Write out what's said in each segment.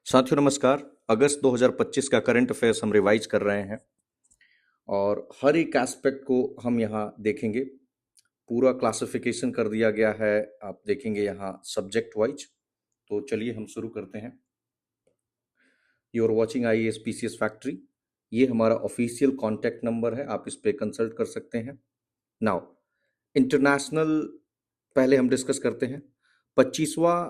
साथियों नमस्कार। अगस्त 2025 का करंट अफेयर्स हम रिवाइज कर रहे हैं और हर एक एस्पेक्ट को हम यहाँ देखेंगे। पूरा क्लासिफिकेशन कर दिया गया है, आप देखेंगे यहाँ सब्जेक्ट वाइज। तो चलिए हम शुरू करते हैं। You are watching IAS PCS factory. ये हमारा ऑफिशियल कॉन्टैक्ट नंबर है, आप इस पे कंसल्ट कर सकते हैं। नाउ इंटरनेशनल पहले हम डिस्कस करते हैं। 25वां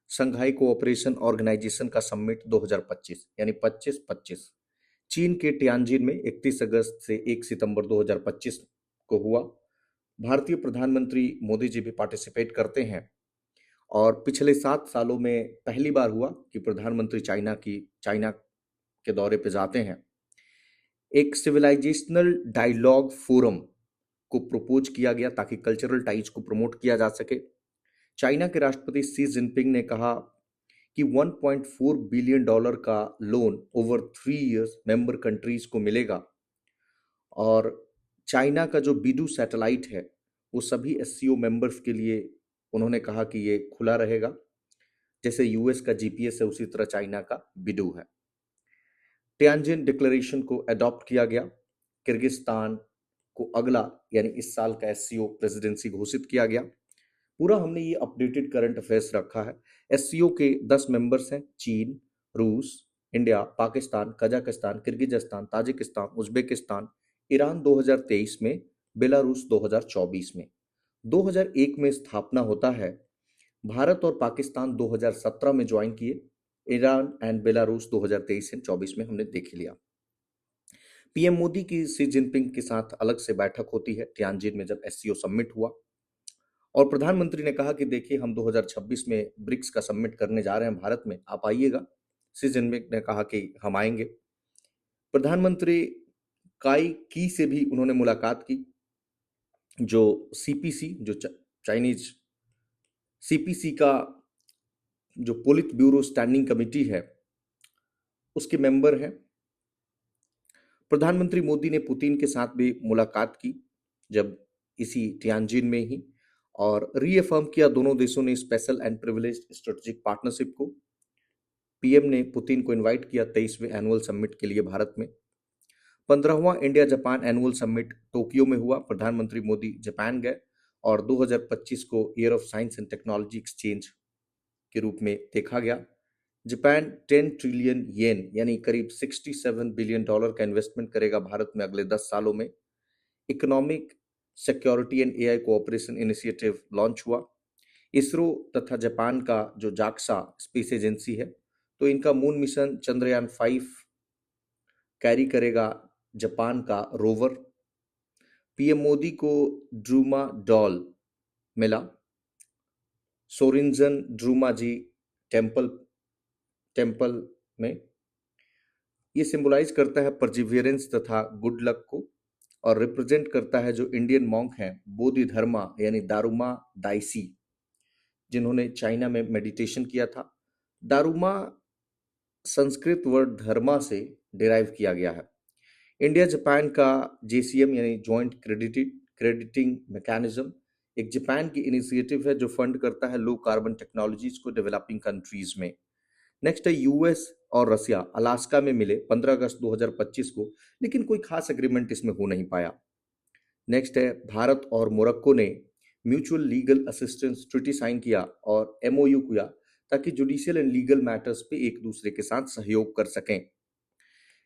संघाई कोऑपरेशन ऑर्गेनाइजेशन का समिट 2025 यानी 25-25 चीन के टियानजिन में 31 अगस्त से 1 सितंबर 2025 को हुआ। भारतीय प्रधानमंत्री मोदी जी भी पार्टिसिपेट करते हैं और पिछले 7 सालों में पहली बार हुआ कि प्रधानमंत्री चाइना के दौरे पे जाते हैं। एक सिविलाइजेशनल डायलॉग फोरम को प्रपोज किया गया ताकि कल्चरल टाइज को प्रमोट किया जा सके। चाइना के राष्ट्रपति शी जिनपिंग ने कहा कि $1.4 बिलियन का loan over 3 years member countries को मिलेगा और चाइना का जो बीडू सैटेलाइट है वो सभी SCO मेंबर्स के लिए उन्होंने कहा कि ये खुला रहेगा। जैसे यूएस का GPS है उसी तरह चाइना का बीडू है। टियानजिन डिक्लेरेशन को अडॉप्ट किया गया। किर्गिस्तान को अगला यानी इस साल का SCO प्रेसिडेंसी घोषित किया गया। पूरा हमने ये अपडेटेड करंट अफेयर्स रखा है। SCO के 10 मेंबर्स हैं, चीन, रूस, India, Pakistan, Kazakhstan, Kyrgyzstan, Tajikistan, Uzbekistan, Iran 2023 में, बेलारूस 2024 में। 2001 में स्थापना होता है। भारत और पाकिस्तान 2017 में ज्वाइन किए। ईरान एंड बेलारूस 2023 से 24 में हमने देख लिया। PM मोदी की शी जिनपिंग के साथ अलग से बैठक होती है टियानजिन में जब SCO समिट हुआ और प्रधानमंत्री ने कहा कि देखिए हम 2026 में ब्रिक्स का समिट करने जा रहे हैं भारत में, आप आइएगा। शी जिनपिंग ने कहा कि हम आएंगे। प्रधानमंत्री काई की से भी उन्होंने मुलाकात की, जो CPC जो चाइनीज CPC का जो पोलित ब्यूरो स्टैंडिंग कमेटी है उसके मेंबर हैं। प्रधानमंत्री मोदी ने पुतिन के साथ भी मुलाकात की जब इसी टियानजिन में ही, और रीअफर्म किया दोनों देशों ने special and privileged strategic partnership को। PM ने पुतिन को इनवाइट किया 23वें एनुअल समिट के लिए भारत में। 15वां India Japan annual summit Tokyo में हुआ। प्रधानमंत्री मोदी जापान गए और 2025 को year of science and technology exchange के रूप में देखा गया। जापान 10 ट्रिलियन येन यानी करीब $67 बिलियन का इन्वेस्टमेंट करेगा भारत में अगले 10 सालों में। Economic security and AI cooperation initiative launch हुआ। इसरो तथा जापान का जो जाक्सा स्पेस एजेंसी है, तो इनका मून मिशन चंद्रयान 5 कैरी करेगा जापान का रोवर। PM मोदी को ड्रूमा डॉल मिला सोरिंजन ड्रूमा जी टेम्पल में। ये सिंबलाइज करता है परजिवियरेंस तथा गुड लक को और रिप्रेजेंट करता है जो इंडियन मॉन्क हैं बोधि धर्मा यानी दारुमा दाइसी, जिन्होंने चाइना में मेडिटेशन किया था। दारुमा संस्कृत वर्ड धर्मा से डिराइव किया गया है। इंडिया जापान का JCM यानी जॉइंट क्रेडिटिंग मैकेनिज्म एक जापान की इनिशिएटिव है जो फंड करता है लो कार्बन टेक्नोलॉजीज को डेवलपिंग कंट्रीज में। नेक्स्ट है US और रसिया अलास्का में मिले 15 अगस्त 2025 को, लेकिन कोई खास एग्रीमेंट इसमें हो नहीं पाया। नेक्स्ट है भारत और मोरक्को ने mutual legal assistance treaty sign किया और MOU किया ताकि जुडिशियल एंड लीगल मैटर्स पे एक दूसरे के साथ सहयोग कर सकें।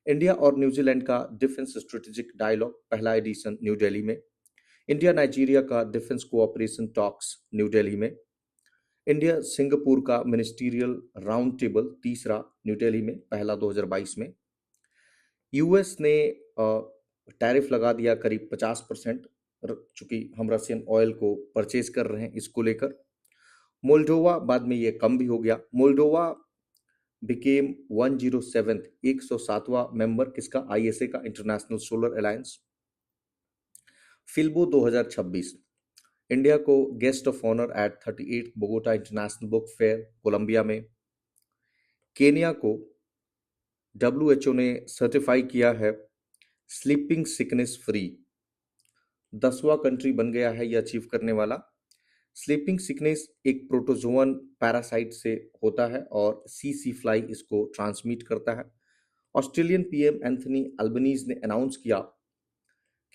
इंडिया और न्यूजीलैंड का डिफेंस स्ट्रेटेजिक डायलॉग पहला एडिशन न्यू दिल्ली में। इंडिया नाइजीरिया का defence cooperation talks new Delhi में। इंडिया सिंगापुर का मिनिस्टीरियल राउंड टेबल तीसरा न्यू दिल्ली में, पहला 2022 में। US ने टैरिफ लगा दिया करीब 50%, चूंकि हम रशियन ऑयल को परचेज कर रहे हैं इसको लेकर। मोल्डोवा बाद में ये कम भी हो गया। मोल्डोवा बिकेम 107th 107वां मेंबर किसका, ISA का, international solar alliance. Filbo 2026 India को guest of honour at 38 Bogota international book fair Colombia में। केनिया को WHO ने सर्टिफाई किया है स्लीपिंग सिकनेस फ्री, 10वां कंट्री बन गया है ये अचीव करने वाला। स्लीपिंग सिकनेस एक प्रोटोजोअन पैरासाइट से होता है और सी फ्लाई इसको ट्रांसमिट करता है। ऑस्ट्रेलियन पीएम एंथनी अल्बनीज ने अनाउंस किया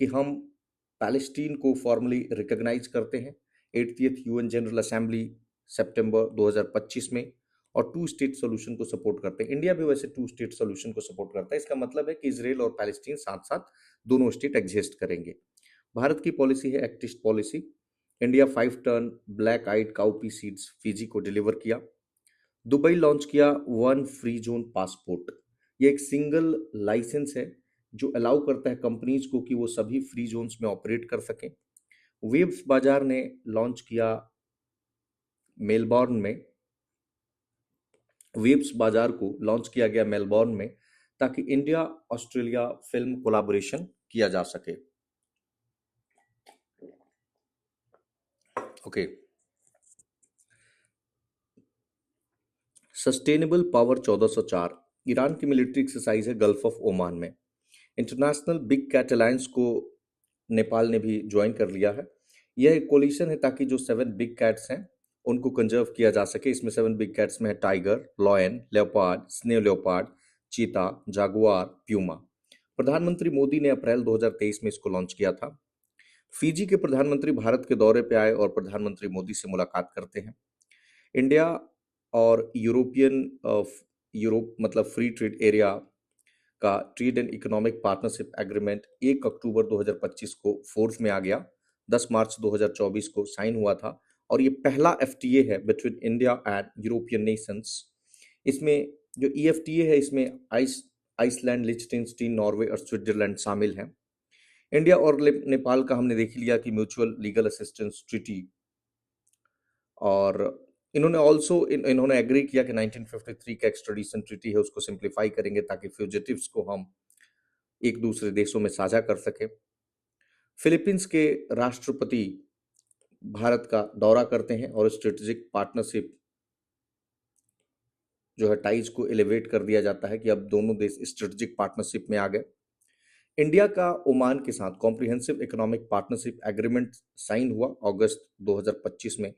कि हम पैलेस्टीन को फॉर्मली रिकॉग्नाइज करते हैं 80th यूएन जनरल असेंबली सितंबर 2025 में, और टू स्टेट सोल्यूशन को सपोर्ट करते हैं। इंडिया भी वैसे टू स्टेट सोल्यूशन को सपोर्ट करता है। इसका मतलब है कि इजराइल और पैलेस्टीन साथ साथ दोनों स्टेट एग्जिस्ट करेंगे। भारत की पॉलिसी है एक्टिस्ट पॉलिसी। इंडिया 5 टन ब्लैक आइड काउपी सीड्स फिजी को डिलीवर किया। दुबई लॉन्च किया वन फ्री जोन पासपोर्ट। ये एक सिंगल लाइसेंस है जो अलाउ करता है कंपनीज को कि वो सभी फ्री जोन्स में ऑपरेट कर सकें। वेब्स बाजार ने लॉन्च किया मेलबॉर्न में, वेब्स बाजार को लॉन्च किया गया मेलबॉर्न में ताकि इंडिया ऑस्ट्रेलिया फिल्म कोलैबोरेशन किया जा सके। ओके, सस्टेनेबल पावर 1404 ईरान की मिलिट्री एक्सरसाइज है गल्फ ऑफ ओमान में। इंटरनेशनल बिग कैट अलायंस को नेपाल ने भी ज्वाइन कर लिया है। यह एक कोलिशन है ताकि जो 7 बिग कैट्स हैं उनको कंजर्व किया जा सके। इसमें 7 बिग कैट्स में है tiger, lion, leopard, snow leopard, चीता, जागुआर, प्यूमा। प्रधानमंत्री मोदी ने अप्रैल 2023 में इसको लॉन्च किया था। फिजी के प्रधानमंत्री भारत के दौरे पे आए और प्रधानमंत्री मोदी से मुलाकात करते हैं। इंडिया और यूरोप मतलब फ्री ट्रेड एरिया का trade and economic partnership agreement 1 अक्टूबर 2025 को फोर्स में आ गया। 10 मार्च 2024 को साइन हुआ था और ये पहला एफटीए है between India and European Nations. इसमें जो ईएफटीए है इसमें आइसलैंड, लिechtenstein, नॉर्वे और स्विट्जरलैंड शामिल हैं। इंडिया और नेपाल का हमने देख लिया कि म्यूचुअल लीगल असिस्टेंस ट्रीटी, और इन्होंने एग्री किया कि 1953 का एक्सट्राडिशन ट्रीटी है उसको सिंप्लीफाई करेंगे ताकि फ्यूजिटिव्स को हम एक दूसरे देशों में साझा कर सके। फिलीपींस के राष्ट्रपति भारत का दौरा करते हैं और स्ट्रेटेजिक पार्टनरशिप जो है टाइज को एलिवेट कर दिया जाता है कि अब दोनों देश स्ट्रेटेजिक पार्टनरशिप में आ गए। इंडिया का ओमान के साथ comprehensive economic partnership agreement sign हुआ अगस्त 2025 में।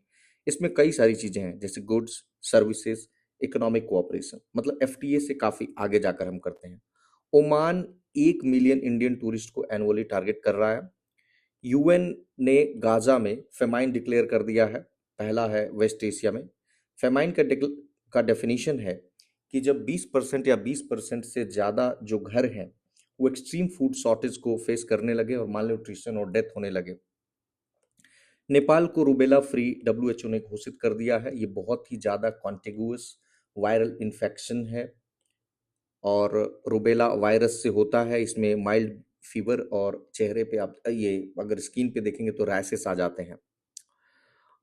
इसमें कई सारी चीजें हैं जैसे गुड्स, सर्विसेज, इकोनॉमिक कोऑपरेशन, मतलब एफटीए से काफी आगे जाकर हम करते हैं। ओमान 1 मिलियन इंडियन टूरिस्ट को एनुअली टारगेट कर रहा है। यूएन ने गाजा में फेमाइन डिक्लेयर कर दिया है, पहला है वेस्ट एशिया में। फेमाइन का डेफिनेशन है कि जब 20% या 20% से ज़्यादा जो घर हैं वो एक्सट्रीम फूड शॉर्टेज को फेस करने लगे और माल न्यूट्रिशन और डेथ होने लगे। नेपाल को रूबेला फ्री डब्ल्यूएचओ ने घोषित कर दिया है। ये बहुत ही ज़्यादा कॉन्टेगुअस वायरल इन्फेक्शन है और रूबेला वायरस से होता है। इसमें माइल्ड फीवर और चेहरे पे आप ये अगर स्किन पे देखेंगे तो रैशेस आ जाते हैं।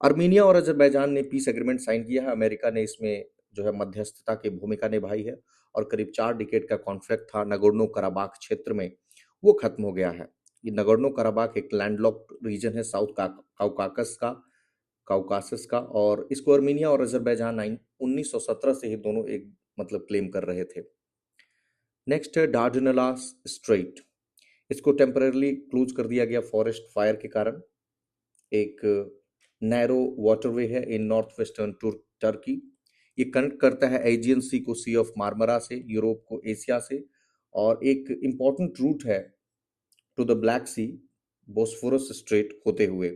अर्मीनिया और अजरबैजान ने पीस एग्रीमेंट साइन किया है। अमेरिका ने इसमें जो है मध्यस्थता की भूमिका निभाई है और करीब 4 डिकेड का कॉन्फ्लिक्ट था नगोर्नो कराबाख क्षेत्र में, वो खत्म हो गया है। ये नगोर्नो कराबाख एक लैंडलॉक्ड रीजन है साउथ काउकासस का, और इसको अर्मीनिया और अजरबैजान 1917 से ही दोनों एक मतलब क्लेम कर रहे थे। नेक्स्ट है डार्डनलास स्ट्रेट। इसको टेम्पररली क्लोज कर दिया गया फॉरेस्ट फायर के कारण। एक नैरो वाटरवे है इन नॉर्थ वेस्टर्न टर्की। ये कनेक्ट करता है एजियन सी को सी ऑफ मार्मरा से, यूरोप को एशिया से, और एक इंपॉर्टेंट रूट है to the Black Sea Bosphorus Strait होते हुए।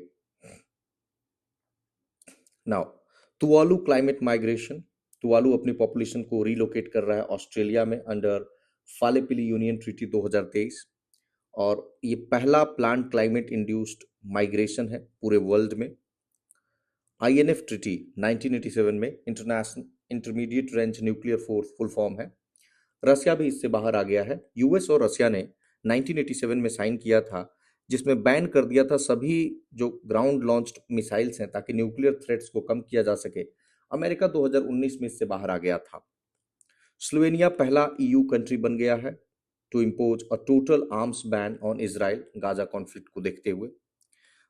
Now Tuvalu climate migration. Tuvalu अपनी पॉपुलेशन को रिलोकेट कर रहा है ऑस्ट्रेलिया में अंडर फालेपिली यूनियन ट्रीटी 2023, और ये पहला प्लांट क्लाइमेट इंड्यूस्ड माइग्रेशन है पूरे वर्ल्ड में। आईएनएफ ट्रीटी 1987 में international intermediate range nuclear force full form है। रसिया भी इससे बाहर आ गया है। यूएस और रसिया ने 1987 में साइन किया था जिसमें बैन कर दिया था सभी जो ग्राउंड लॉन्च्ड मिसाइल्स हैं ताकि न्यूक्लियर थ्रेट्स को कम किया जा सके। अमेरिका 2019 में इससे बाहर आ गया था। स्लोवेनिया पहला ईयू कंट्री बन गया है to impose a total arms ban on Israel Gaza conflict को देखते हुए।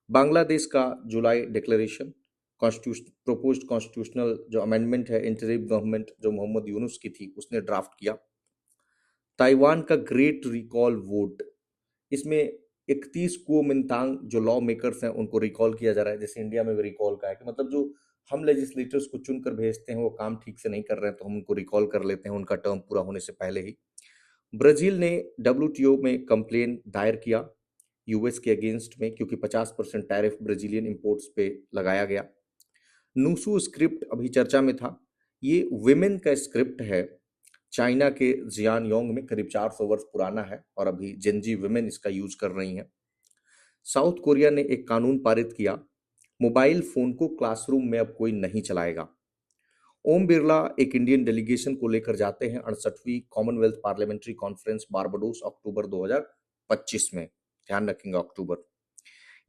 बांग्लादेश का जुलाई डिक्लेरेशन प्रोपोज्ड कॉन्स्टिट्यूशनल जो अमेंडमेंट है इंटरिम गवर्नमेंट जो मोहम्मद यूनुस की थी उसने ड्राफ्ट किया। ताइवान का ग्रेट रिकॉल वोट, इसमें 31 कुओमिंतांग जो लॉ मेकर्स हैं उनको रिकॉल किया जा रहा है, जैसे इंडिया में भी रिकॉल का है कि मतलब जो हम लेजिस्लेटर्स को चुनकर भेजते हैं वो काम ठीक से नहीं कर रहे हैं तो हम उनको रिकॉल कर लेते हैं उनका टर्म पूरा होने से पहले ही। ब्राजील ने डब्ल्यूटीओ में कंप्लेन दायर किया यूएस के अगेंस्ट में, क्योंकि 50% टैरिफ ब्राजीलियन इंपोर्ट्स पे लगाया गया। नूसू स्क्रिप्ट अभी चर्चा में था। ये विमेन का स्क्रिप्ट है, चाइना के जियान योंग में, करीब 400 वर्ष पुराना है और अभी जेनजी विमेन इसका यूज कर रही हैं। साउथ कोरिया ने एक कानून पारित किया, मोबाइल फोन को क्लासरूम में अब कोई नहीं चलाएगा। ओम बिरला एक इंडियन डेलीगेशन को लेकर जाते हैं 68वीं कॉमनवेल्थ पार्लियामेंट्री कॉन्फ्रेंस बारबाडोस अक्टूबर 2025 में, ध्यान रखेंगे अक्टूबर।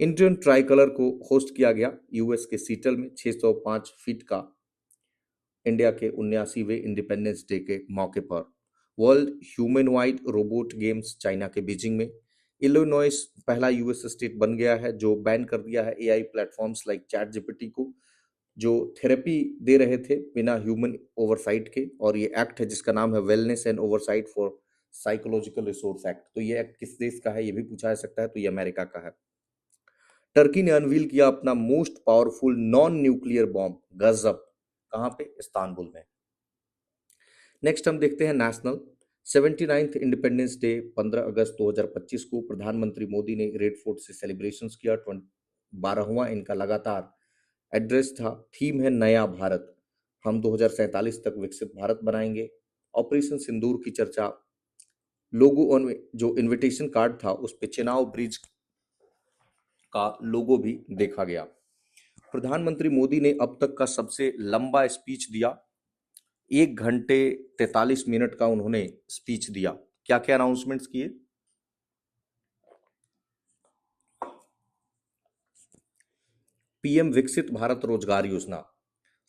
इंडियन ट्राई कलर को होस्ट किया गया यूएस के सीटल में 605 फीट का, इंडिया के 79वें इंडिपेंडेंस डे के मौके पर। वर्ल्ड ह्यूमनवाइड रोबोट गेम्स चाइना के बीजिंग में। इलिनॉइस पहला यूएस स्टेट बन गया है जो बैन कर दिया है AI platforms like chat GPT को, जो थेरेपी दे रहे थे बिना ह्यूमन ओवरसाइट के, और ये एक्ट है जिसका नाम है wellness and oversight for psychological resource act. तो ये एक्ट किस देश का है ये भी पूछा जा सकता है, तो ये अमेरिका का है। टर्की ने अनवील किया अपना most powerful non nuclear bomb गजब, कहां पे? इस्तांबुल में। नेक्स्ट हम देखते हैं नेशनल 79th इंडिपेंडेंस डे 15 अगस्त 2025 को प्रधानमंत्री मोदी ने रेड फोर्ट से सेलिब्रेशंस किया। 12वां इनका लगातार एड्रेस था। थीम है नया भारत, हम 2047 तक विकसित भारत बनाएंगे। ऑपरेशन सिंदूर की चर्चा, लोगो ऑन जो इनविटेशन कार्ड था उस पे चेनाब ब्रिज का लोगो भी देखा गया। प्रधानमंत्री मोदी ने अब तक का सबसे लंबा स्पीच दिया, 1 घंटे 43 मिनट का उन्होंने स्पीच दिया। क्या क्या अनाउंसमेंट्स किए? पीएम विकसित भारत रोजगार योजना,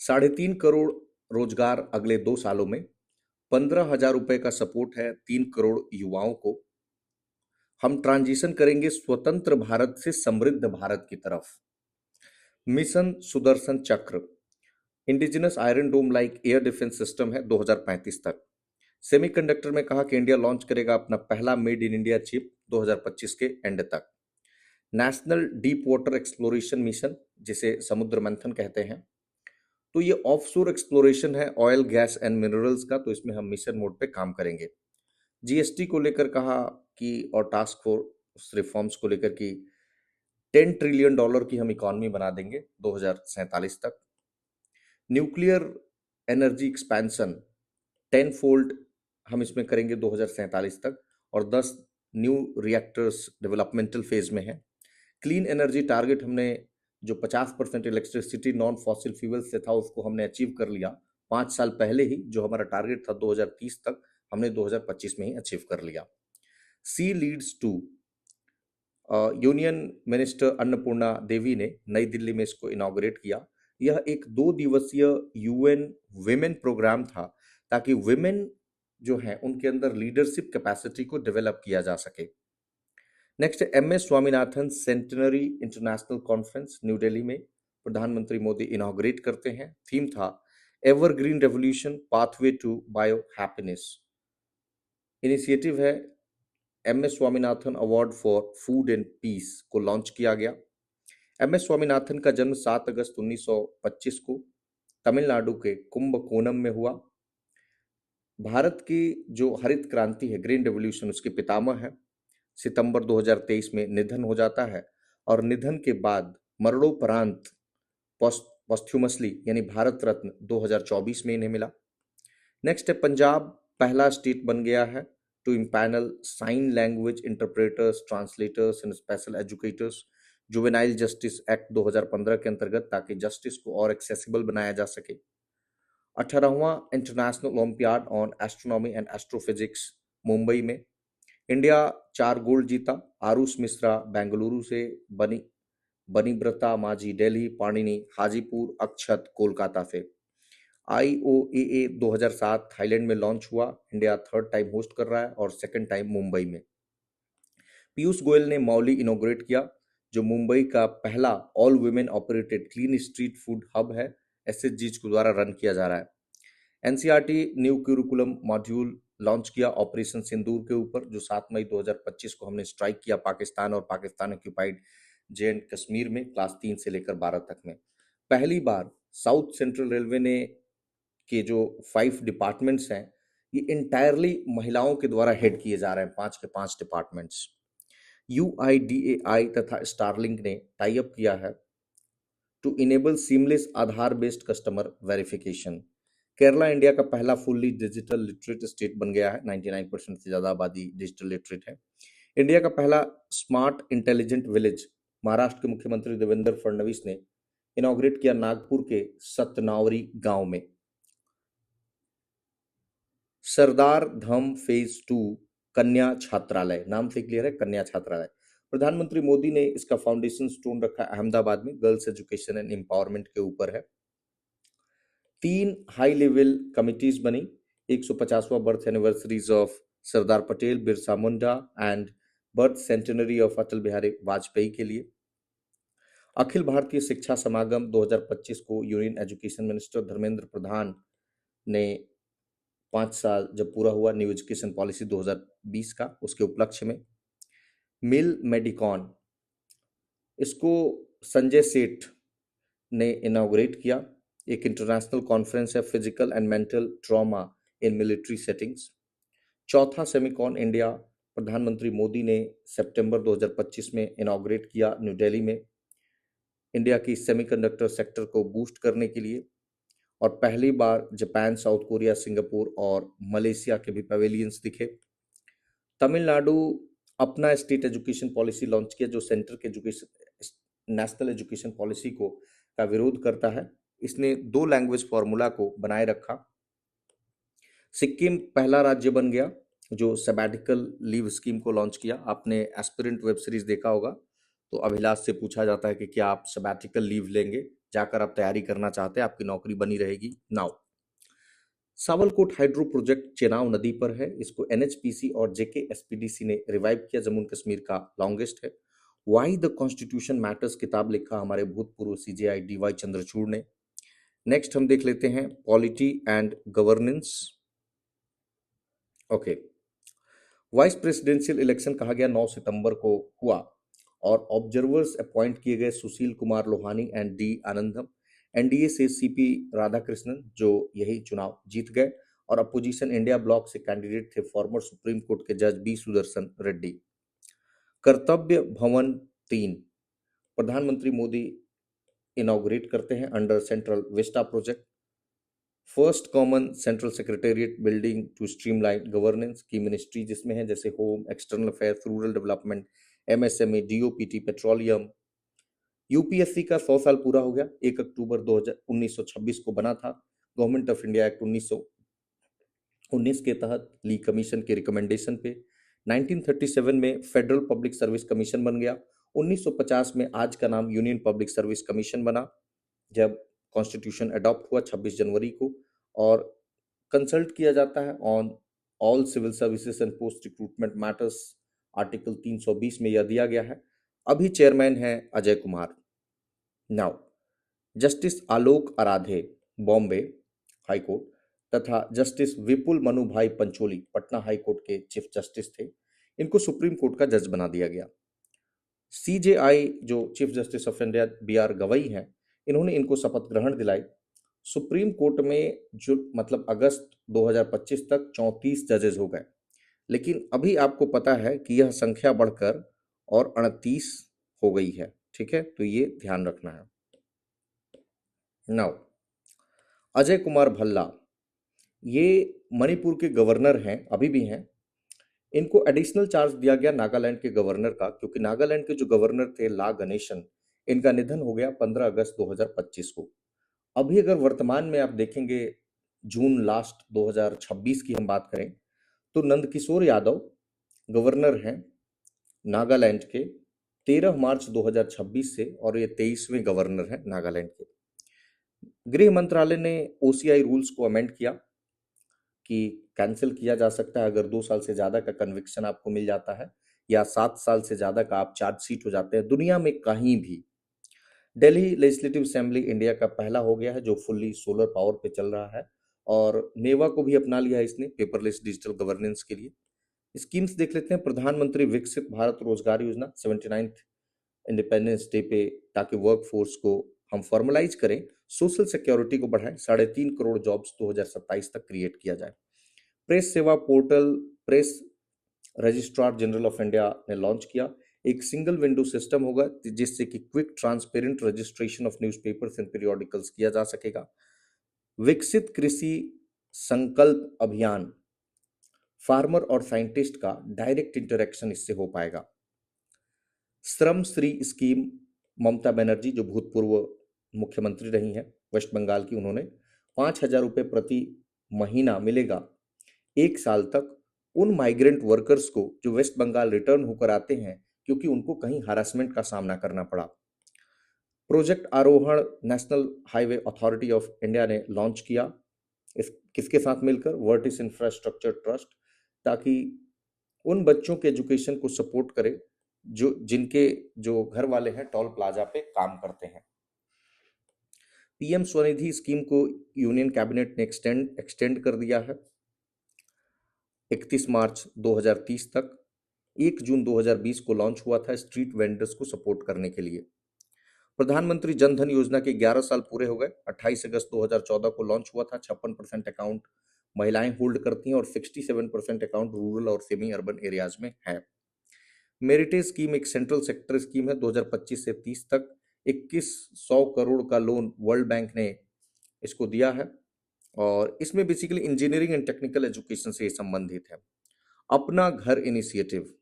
3.5 करोड़ रोजगार अगले 2 सालों में, 15,000 रुपए का सपोर्ट है 3 करोड़ युवाओं को। हम ट्रांजिशन करेंगे स्वतंत्र भारत से समृद्ध भारत की तरफ। मिशन सुदर्शन चक्र, इंडिजिनस आयरन डोम लाइक एयर डिफेंस सिस्टम है 2035 तक। सेमीकंडक्टर में कहा कि इंडिया लॉन्च करेगा अपना पहला मेड इन इंडिया चिप 2025 के एंड तक। National deep water exploration mission, जिसे समुद्र मंथन कहते हैं, तो ये ऑफशोर एक्सप्लोरेशन है ऑयल गैस एंड मिनरल्स का, तो इसमें हम मिशन मोड पे काम करेंगे। जीएसटी को लेकर कहा कि, और टास्क फोर्स रिफॉर्म्स को लेकर कि $10 ट्रिलियन की हम इकॉनमी बना देंगे 2047 तक। न्यूक्लियर एनर्जी एक्सपेंशन 10 फोल्ड हम इसमें करेंगे 2047 तक, और 10 न्यू रिएक्टर्स डेवलपमेंटल फेज में है। क्लीन एनर्जी टारगेट हमने जो 50% इलेक्ट्रिसिटी नॉन फॉसिल फ्यूल से था उसको हमने अचीव कर लिया 5 साल पहले ही। जो हमारा टारगेट था 2030 तक, हमने 2025 में ही अचीव कर लिया। See leads to, union minister Annapurna Devi ने नई दिल्ली में इसको इनॉग्रेट किया। यह एक 2 दिवसीय यूएन विमेन प्रोग्राम था ताकि विमेन जो है उनके अंदर लीडरशिप कैपेसिटी को डेवलप किया जा सके। Next MS Swaminathan centenary international conference New Delhi में प्रधानमंत्री मोदी इनॉग्रेट करते हैं। थीम था evergreen revolution pathway to bio happiness. Initiative है MS Swaminathan award for food and peace को लॉन्च किया गया। एमएस स्वामीनाथन का जन्म 7 अगस्त 1925 को तमिलनाडु के कुंभकोणम में हुआ। भारत की जो हरित क्रांति है, ग्रीन रेवोल्यूशन, उसके पितामह है। सितंबर 2023 में निधन हो जाता है, और निधन के बाद मरणोपरांत पोस्थ्यूमसली यानी भारत रत्न 2024 में इन्हें मिला। नेक्स्ट है पंजाब पहला स्टेट बन गया है to empanel sign language interpreters, translators and special educators juvenile justice act 2015 के अंतर्गत, ताकि जस्टिस को और एक्सेसिबल बनाया जा सके। 18वां international olympiad on astronomy and astrophysics Mumbai में। इंडिया 4 गोल्ड जीता। आरुष मिश्रा बेंगलुरु से, बनीब्रता माझी दिल्ली, पाणिनी हाजीपुर, अक्षत कोलकाता से। IOAA 2007 थाईलैंड में लॉन्च हुआ। इंडिया 3rd टाइम होस्ट कर रहा है और 2nd टाइम मुंबई में। पीयूष गोयल ने मौली इनोग्रेट किया, जो मुंबई का पहला all women operated clean street food hub है, एसएचजी के द्वारा रन किया जा रहा है। NCERT new curriculum module launch किया ऑपरेशन सिंदूर के ऊपर, जो 7 मई 2025 को हमने स्ट्राइक किया पाकिस्तान और Pakistan occupied J and Kashmir में क्लास 3 से लेकर 12 तक में। पहली बार साउथ सेंट्रल रेलवे ने के जो 5 डिपार्टमेंट्स हैं, ये इंटायरली महिलाओं के द्वारा हेड किए जा रहे हैं, 5 के 5 डिपार्टमेंट्स। यूआईडीएआई तथा स्टारलिंक ने टाई अप किया है to enable seamless Aadhaar based customer verification. Kerala India का पहला फुल्ली डिजिटल लिटरेट स्टेट बन गया है, 99% से ज्यादा आबादी डिजिटल लिटरेट है। इंडिया का पहला स्मार्ट इंटेलिजेंट विलेज महाराष्ट्र के मुख्यमंत्री देवेंद्र फडणवीस ने इनॉग्रेट किया नागपुर के सतनावरी गांव में। सरदार धम फेज 2 कन्या छात्रालय, नाम से क्लियर है, कन्या छात्रालय। प्रधानमंत्री मोदी ने इसका फाउंडेशन स्टोन रखा अहमदाबाद में, गर्ल्स एजुकेशन एंड एम्पावरमेंट के ऊपर है। 3 हाई लेवल कमिटीज बनी, 150वां birth anniversaries of Sardar Patel, Birsa Munda and birth centenary of Atal Bihari Vajpayee के लिए। अखिल भारतीय शिक्षा समागम 2025 को union education minister Dharmendra Pradhan ने 5 साल जब पूरा हुआ न्यू एजुकेशन पॉलिसी 2020 का, उसके उपलक्ष्य में। मिल मेडिकॉन, इसको संजय सेठ ने इनॉग्रेट किया। एक इंटरनेशनल कॉन्फ्रेंस है physical and mental trauma in military settings. चौथा सेमिकॉन इंडिया प्रधानमंत्री मोदी ने सितंबर 2025 में इनॉग्रेट किया न्यू दिल्ली में, इंडिया की सेमीकंडक्टर सेक्टर को बूस्ट करने के लिए। और पहली बार जापान, साउथ कोरिया, सिंगापुर और मलेशिया के भी पवेलियंस दिखे। तमिलनाडु अपना स्टेट एजुकेशन पॉलिसी लॉन्च किया, जो सेंटर के एजुकेशन नेशनल एजुकेशन पॉलिसी को का विरोध करता है। इसने 2 लैंग्वेज फॉर्मूला को बनाए रखा। सिक्किम पहला राज्य बन गया जो सबैटिकल लीव स्कीम को लॉन्च किया। आपने एस्पिरेंट वेब सीरीज देखा होगा, तो अभिलाष से पूछा जाता है कि क्या आप सबैटिकल लीव लेंगे, जाकर आप तैयारी करना चाहते हैं, आपकी नौकरी बनी रहेगी। Now Sawalkot hydro project Chenab नदी पर है, इसको एनएचपीसी और जेकेएसपीडीसी ने रिवाइव किया, जम्मू कश्मीर का लॉन्गेस्ट है। वाई द कॉन्स्टिट्यूशन मैटर्स किताब लिखा हमारे भूतपूर्व सीजेआई डीवाई चंद्रचूड़ ने। नेक्स्ट हम देख लेते हैं polity and governance. Okay, vice presidential election कहा गया 9 सितंबर को हुआ और ऑब्जर्वर्स अपॉइंट किए गए Sushil Kumar Lohani and D Anandam. NDA से सीपी राधाकृष्णन जो यही चुनाव जीत गए, और अपोजिशन इंडिया ब्लॉक से कैंडिडेट थे फॉर्मर सुप्रीम कोर्ट के जज बी सुदर्शन रेड्डी। कर्तव्य भवन 3 प्रधानमंत्री मोदी इनॉग्रेट करते हैं under central vista project. First common central secretariat building to streamline governance की मिनिस्ट्री जिसमें है, जैसे home, external affairs, rural development, MSME, DOPT, petroleum. UPSC का 100 साल पूरा हो गया, 1 अक्टूबर 1926 को बना था। गवर्नमेंट ऑफ इंडिया एक्ट 1919 के तहत ली कमीशन के रिकमेंडेशन पे 1937 में फेडरल पब्लिक सर्विस कमीशन बन गया। 1950 में आज का नाम यूनियन पब्लिक सर्विस कमीशन बना, जब कॉन्स्टिट्यूशन अडॉप्ट हुआ 26 जनवरी को। और कंसल्ट किया जाता है on all civil services and post recruitment matters, article 320 में यह दिया गया है। अभी चेयरमैन है Ajay Kumar. Now justice Alok Aradhe Bombay high court तथा justice Vipul Manubhai Pancholi Patna high court के चीफ जस्टिस थे, इनको सुप्रीम कोर्ट का जज बना दिया गया। सीजेआई जो chief justice of India B R Gavai हैं, इन्होंने इनको शपथ ग्रहण दिलाई। सुप्रीम कोर्ट में जो मतलब अगस्त 2025 तक 34 जजेस हो गए, लेकिन अभी आपको पता है कि यह संख्या बढ़कर और 38 हो गई है। ठीक है, तो ये ध्यान रखना है। नाउ अजय कुमार भल्ला, ये मणिपुर के गवर्नर हैं, अभी भी हैं। इनको एडिशनल चार्ज दिया गया नागालैंड के गवर्नर का, क्योंकि नागालैंड के जो गवर्नर थे ला गणेशन, इनका निधन हो गया 15 अगस्त 2025 को। अभी अगर वर्तमान में आप देखेंगे, जून लास्ट 2026 की हम बात करें, तो नंदकिशोर यादव गवर्नर हैं नागालैंड के 13 मार्च 2026 से, और ये 23वें गवर्नर हैं नागालैंड के। गृह मंत्रालय ने ओसीआई रूल्स को अमेंड किया कि कैंसिल किया जा सकता है अगर 2 साल से ज्यादा का कन्विक्शन आपको मिल जाता है, या 7 साल से ज्यादा का आप चार्जशीट हो जाते हैं दुनिया में कहीं भी। दिल्ली लेजिस्लेटिव असेंबली इंडिया का पहला हो गया है जो फुल्ली सोलर पावर पे चल रहा है, और नेवा को भी अपना लिया है इसने पेपरलेस डिजिटल गवर्नेंस के लिए। स्कीम्स देख लेते हैं। प्रधानमंत्री विकसित भारत रोजगार योजना 79th इंडिपेंडेंस डे पे, ताकि वर्क फोर्स को हम फॉर्मलाइज करें, सोशल सिक्योरिटी को बढ़ाएं, 3.5 करोड़ जॉब्स 2027 तक क्रिएट किया जाए। प्रेस सेवा portal press registrar general of India ने लॉन्च किया। एक सिंगल विंडो सिस्टम होगा जिससे कि quick transparent registration of newspapers and periodicals किया जा सकेगा। विकसित कृषि संकल्प अभियान, फार्मर और साइंटिस्ट का डायरेक्ट इंटरेक्शन इससे हो पाएगा। श्रम श्री स्कीम, ममता बनर्जी जो भूतपूर्व मुख्यमंत्री रही हैं वेस्ट बंगाल की, उन्होंने 5,000 रुपये प्रति महीना मिलेगा 1 साल तक उन माइग्रेंट वर्कर्स को जो वेस्ट बंगाल रिटर्न होकर आते हैं क्योंकि उनको कहीं हरासमेंट का सामना करना पड़ा। प्रोजेक्ट आरोहण national highway authority of India ने लॉन्च किया, इस किसके साथ मिलकर, वर्टिस इंफ्रास्ट्रक्चर ट्रस्ट, ताकि उन बच्चों के एजुकेशन को सपोर्ट करे जिनके जो घर वाले हैं टोल प्लाजा पे काम करते हैं। पीएम स्वनिधि स्कीम को यूनियन कैबिनेट ने एक्सटेंड कर दिया है 31 मार्च 2030 तक। 1 जून 2020 को लॉन्च हुआ था स्ट्रीट वेंडर्स को सपोर्ट करने के लिए। प्रधानमंत्री जन धन योजना के 11 साल पूरे हो गए। 28 अगस्त 2014 को लॉन्च हुआ था। 56% अकाउंट महिलाएं होल्ड करती हैं और 67% अकाउंट रूरल और सेमी अर्बन एरियाज में है। मेरिटेज स्कीम एक सेंट्रल सेक्टर स्कीम है। 2025 से 30 तक 2100 करोड़ का लोन वर्ल्ड बैंक ने इसको दिया है और इसमें basically engineering and technical education से संबंधित है। अपना घर इनिशिएटिव,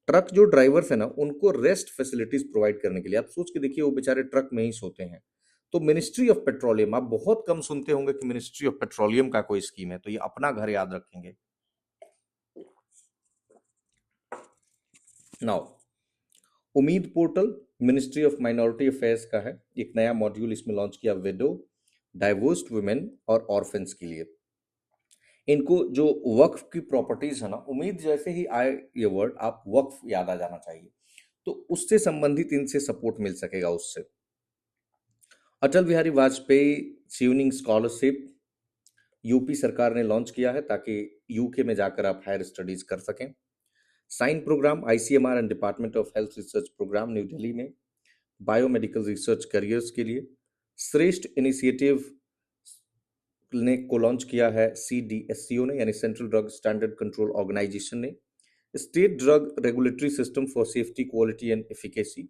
ट्रक जो ड्राइवर्स है ना उनको रेस्ट फैसिलिटीज प्रोवाइड करने के लिए, आप सोच के देखिए वो बेचारे ट्रक में ही सोते हैं। तो मिनिस्ट्री ऑफ पेट्रोलियम, आप बहुत कम सुनते होंगे कि मिनिस्ट्री ऑफ पेट्रोलियम का कोई स्कीम है, तो ये अपना घर याद रखेंगे। नाउ उम्मीद portal ministry of minority affairs का है। एक नया मॉड्यूल इसमें लॉन्च किया विडो, डाइवोर्स्ड वुमेन और ऑर्फेंस के लिए। इनको जो वक्फ की प्रॉपर्टीज है ना, उम्मीद जैसे ही आए ये वर्ड आप वक्फ याद आ जाना चाहिए, तो उससे संबंधित इनसे सपोर्ट मिल सकेगा उससे। अटल बिहारी वाजपेयी सीवनिंग स्कॉलरशिप यूपी सरकार ने लॉन्च किया है ताकि यूके में जाकर आप हायर स्टडीज कर सकें। Sign program ICMR and department of health research program new Delhi में बायोमेडिकल रिसर्च करियर्स के लिए। श्रेष्ठ इनिशिएटिव ने को लॉन्च किया है सीडीएससीओ ने, यानी central drug standard control organisation ने। State drug regulatory system for safety, quality and efficacy.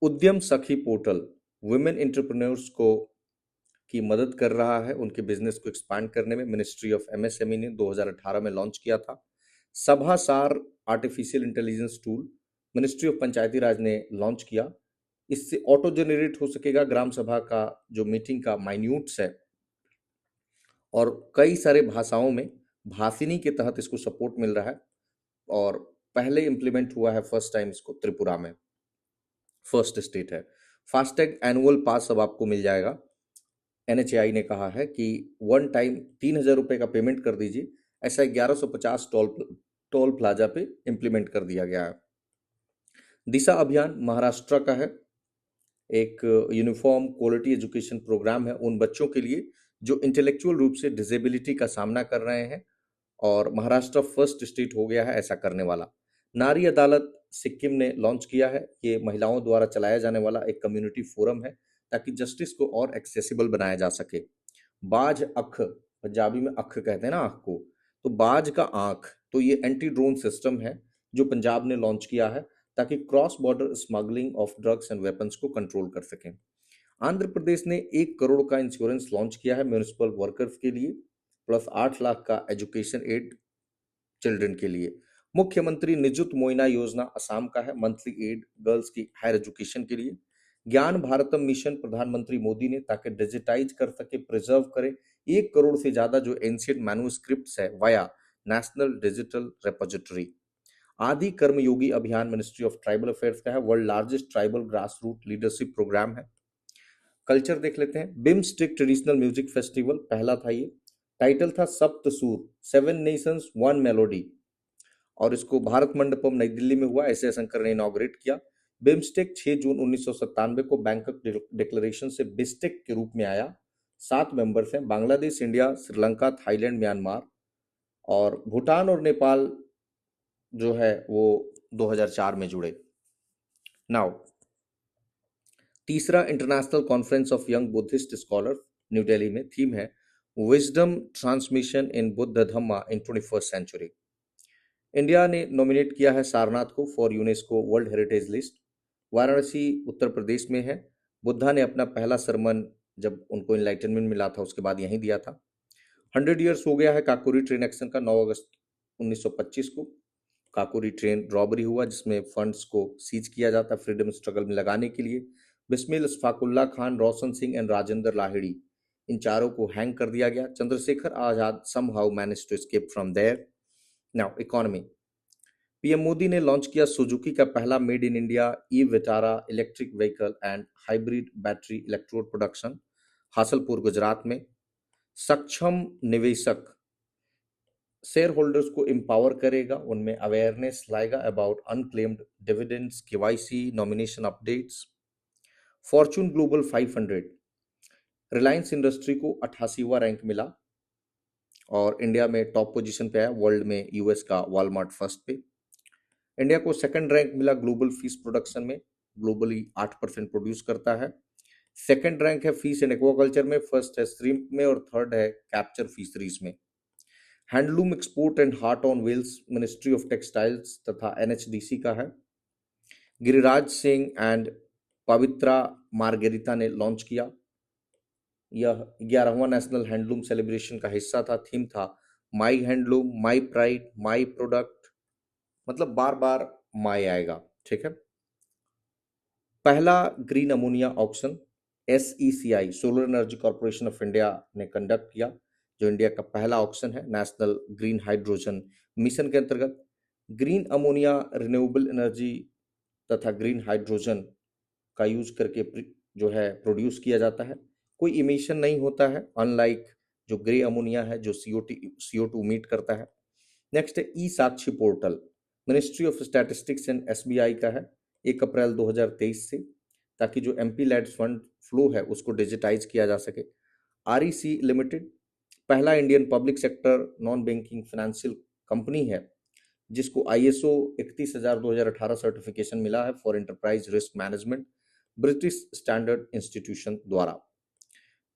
Udyam Sakhi portal women entrepreneurs को की मदद कर रहा है उनके बिजनेस को एक्सपांड करने में। मिनिस्ट्री ऑफ एमएसएमई ने 2018 में लॉन्च किया था। Sabhasaar artificial intelligence tool ministry of Panchayati Raj ने लॉन्च किया। इससे ऑटो जनरेट हो सकेगा ग्राम सभा का जो मीटिंग का माइन्यूट्स है, और कई सारे भाषाओं में भाषिनी के तहत इसको सपोर्ट मिल रहा है और पहले इंप्लीमेंट हुआ है फर्स्ट टाइम इसको त्रिपुरा में, फर्स्ट स्टेट है। फास्टैग एनुअल पास अब आपको मिल जाएगा। एनएचएआई ने कहा है कि वन टाइम 3,000 रुपये का पेमेंट कर दीजिए, ऐसा 1150 टोल प्लाजा पे इंप्लीमेंट कर दिया गया है। दिशा अभियान महाराष्ट्र का है, एक यूनिफॉर्म क्वालिटी एजुकेशन प्रोग्राम है उन बच्चों के लिए जो इंटेलेक्चुअल रूप से डिसेबिलिटी का सामना कर रहे हैं, और महाराष्ट्र फर्स्ट स्टेट हो गया है ऐसा करने वाला। नारी अदालत सिक्किम ने लॉन्च किया है। ये महिलाओं द्वारा चलाया जाने वाला एक कम्युनिटी फोरम है ताकि जस्टिस को और एक्सेसिबल बनाया जा सके। बाज अख, पंजाबी में अख कहते हैं ना आंख को, तो बाज का आंख, तो ये एंटी ड्रोन सिस्टम है जो पंजाब ने लॉन्च किया है ताकि cross border smuggling of drugs and weapons को कंट्रोल कर सकें। आंध्र प्रदेश ने 1 करोड़ का इंश्योरेंस लॉन्च किया है म्यूनिसिपल वर्कर्स के लिए, प्लस 8 लाख का एजुकेशन एड चिल्ड्रन के लिए। मुख्यमंत्री निजुत मोइना योजना असम का है, मंथली एड गर्ल्स की हायर एजुकेशन के लिए। ज्ञान भारतम मिशन प्रधानमंत्री मोदी ने, ताकि डिजिटाइज कर सके, प्रिजर्व करे 1 करोड़ से ज्यादा जो एंशियंट मैन्युस्क्रिप्ट्स है via national digital repository. Adi Karmayogi Abhiyan ministry of tribal affairs का है, world largest tribal grass root leadership program है। कल्चर देख लेते हैं। बिम्स्टिक ट्रेडिशनल म्यूजिक फेस्टिवल पहला था, ये टाइटल था सप्त सुर, 7 नेशंस 1 मेलोडी, और इसको भारत मंडपम नई दिल्ली में हुआ, एस जयशंकर ने इनॉग्रेट किया। बिम्स्टेक 6 जून 1997 को बैंकॉक डिक्लेरेशन से बिस्टेक के रूप में आया। 7 मेंबर्स हैं, Bangladesh, India, Sri Lanka, Thailand, Myanmar और भूटान और नेपाल जो है वो 2004 में जुड़े। नाउ तीसरा international conference of young Buddhist scholar new Delhi में, थीम है wisdom transmission in Buddha Dhamma in 21st century. India ने नॉमिनेट किया है सारनाथ को for UNESCO world heritage list. Varanasi Uttar Pradesh में है। बुद्धा ने अपना पहला सरमन जब उनको इनलाइटनमेंट मिला था उसके बाद यहीं दिया था। 100 ईयर्स हो गया है काकोरी ट्रेन एक्शन का। 9 अगस्त 1925 को काकोरी ट्रेन रॉबरी हुआ जिसमें फंड्स को सीज किया जाता फ्रीडम स्ट्रगल में लगाने के लिए। बिस्मिल इशफाकुल्ला खान, रोशन सिंह एंड राजेंद्र लाहिड़ी, इन चारों को हैंग कर दिया गया। Chandrashekhar Azad somehow manage to escape from there. Now economy, PM Modi ने लॉन्च किया सुजुकी का पहला made in India e Vitara electric vehicle and hybrid battery electrode production Hasalpur Gujarat में। सक्षम निवेशक शेयर होल्डर्स को एम्पावर करेगा, उनमें अवेयरनेस लाएगा about unclaimed dividends, KYC, nomination updates. Fortune global 500, Reliance industry को 88वां रैंक मिला और इंडिया में टॉप पोजीशन पे आया। वर्ल्ड में यूएस का वॉलमार्ट फर्स्ट पे। इंडिया को सेकंड रैंक मिला ग्लोबल फिश प्रोडक्शन में, ग्लोबली 8% प्रोड्यूस करता है। सेकंड रैंक है फिश एंड एक्वाकल्चर में, फर्स्ट है श्रिम्प में और थर्ड है कैप्चर फिशरीज में। Handloom export and heart on wheels ministry of textiles तथा एनएचडीसी का है। गिरिराज सिंह एंड पवित्रा मार्गेरिता ने लॉन्च किया। यह 11वां नेशनल हैंडलूम सेलिब्रेशन का हिस्सा था। थीम था my handloom, my pride, my product, मतलब बार बार माई आएगा। ठीक है। पहला green ammonia auction SECI solar energy corporation of India ने कंडक्ट किया, जो इंडिया का पहला ऑक्शन है नेशनल ग्रीन हाइड्रोजन मिशन के अंतर्गत। ग्रीन अमोनिया रिन्यूएबल एनर्जी तथा ग्रीन हाइड्रोजन का यूज करके जो है प्रोड्यूस किया जाता है। कोई इमिशन नहीं होता है, अनलाइक जो ग्रे अमोनिया है जो CO2 मीट करता है। नेक्स्ट है e Sakshi portal, ministry of statistics and SBI का है, 1 अप्रैल 2023 से, ताकि जो MP लेड फंड फ्लो है उसको डिजिटाइज किया जा सके। REC लिमिटेड पहला Indian public sector non banking financial company है जिसको ISO 31000-2018 सर्टिफिकेशन मिला है for enterprise risk management, British standard institution द्वारा।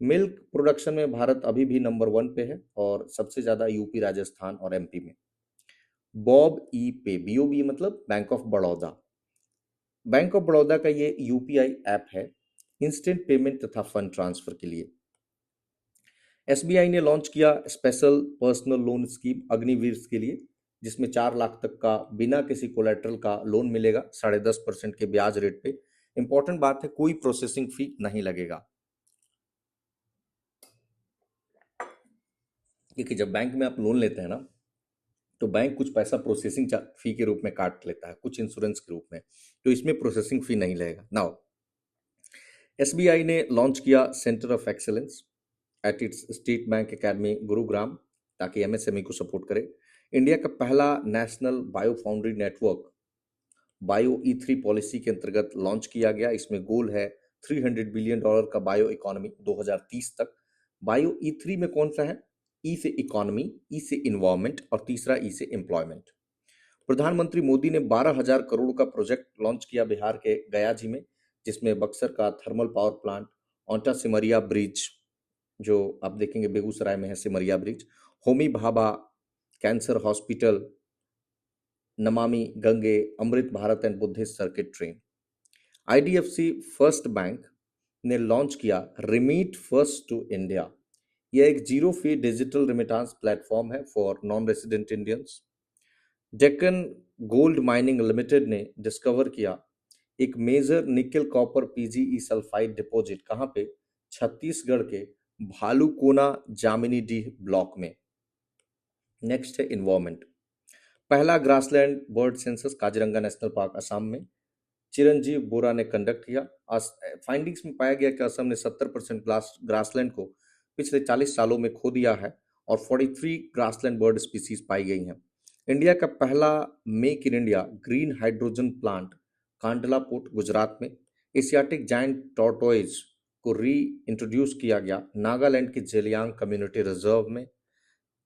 मिल्क प्रोडक्शन में भारत अभी भी नंबर 1 पे है और सबसे ज्यादा यूपी, राजस्थान और MP में। बॉब ई पे, BOB मतलब bank of Baroda. Bank of Baroda का ये UPI ऐप है इंस्टेंट पेमेंट तथा फंड ट्रांसफर के लिए। SBI ने लॉन्च किया special personal loan scheme Agniveer के लिए, जिसमें 4 लाख तक का बिना किसी कोलेटरल का लोन मिलेगा 10.5% के ब्याज रेट पे। इंपॉर्टेंट बात है, कोई प्रोसेसिंग फी नहीं लगेगा, क्योंकि जब बैंक में आप लोन लेते हैं ना तो बैंक कुछ पैसा प्रोसेसिंग फी के रूप में काट लेता है, कुछ इंश्योरेंस के रूप में, तो इसमें प्रोसेसिंग फी नहीं लगेगा। नाउ SBI ने लॉन्च किया centre of excellence at its state bank academy Gurugram, ताकि MSME को सपोर्ट करे। इंडिया का पहला national bio foundry network bio E3 policy के अंतर्गत लॉन्च किया गया। इसमें गोल है $300 बिलियन का बायो इकोनॉमी 2030 तक। बायो E3 में कौन सा है? E से इकोनॉमी, E से इन्वायरमेंट और तीसरा E से एम्प्लॉयमेंट। प्रधानमंत्री मोदी ने 12,000 करोड़ का प्रोजेक्ट लॉन्च किया बिहार के गयाजी में, जिसमें बक्सर का thermal power plant, Aunta Simaria bridge जो आप देखेंगे बेगूसराय में है Simaria bridge, Homi Bhabha cancer hospital, Namami Gange, Amrit Bharat and Buddhist circuit train. IDFC first bank ने लॉन्च किया रिमीट फर्स्ट टू इंडिया। यह एक 0 फी डिजिटल रिमिटांस प्लेटफॉर्म है for non resident Indians. Deccan gold mining limited ने डिस्कवर किया एक मेजर निकल कॉपर PGE सल्फाइड डिपॉजिट, कहाँ पे? छत्तीसगढ़ के भालूकोना जामिनी डीह ब्लॉक में। नेक्स्ट है इन्वायरमेंट, पहला grassland bird census Kaziranga national park Assam में चिरंजीव बोरा ने कंडक्ट किया। फाइंडिंग्स में पाया गया कि असम ने 70% ग्रासलैंड को पिछले 40 सालों में खो दिया है और 43 ग्रासलैंड बर्ड स्पीसीज पाई गई हैं। इंडिया का पहला make in India green hydrogen plant Kandla port Gujarat में। एशियाटिक जायंट टॉर्टोइज को री इंट्रोड्यूस किया गया नागालैंड के जेलियांग कम्युनिटी रिजर्व में।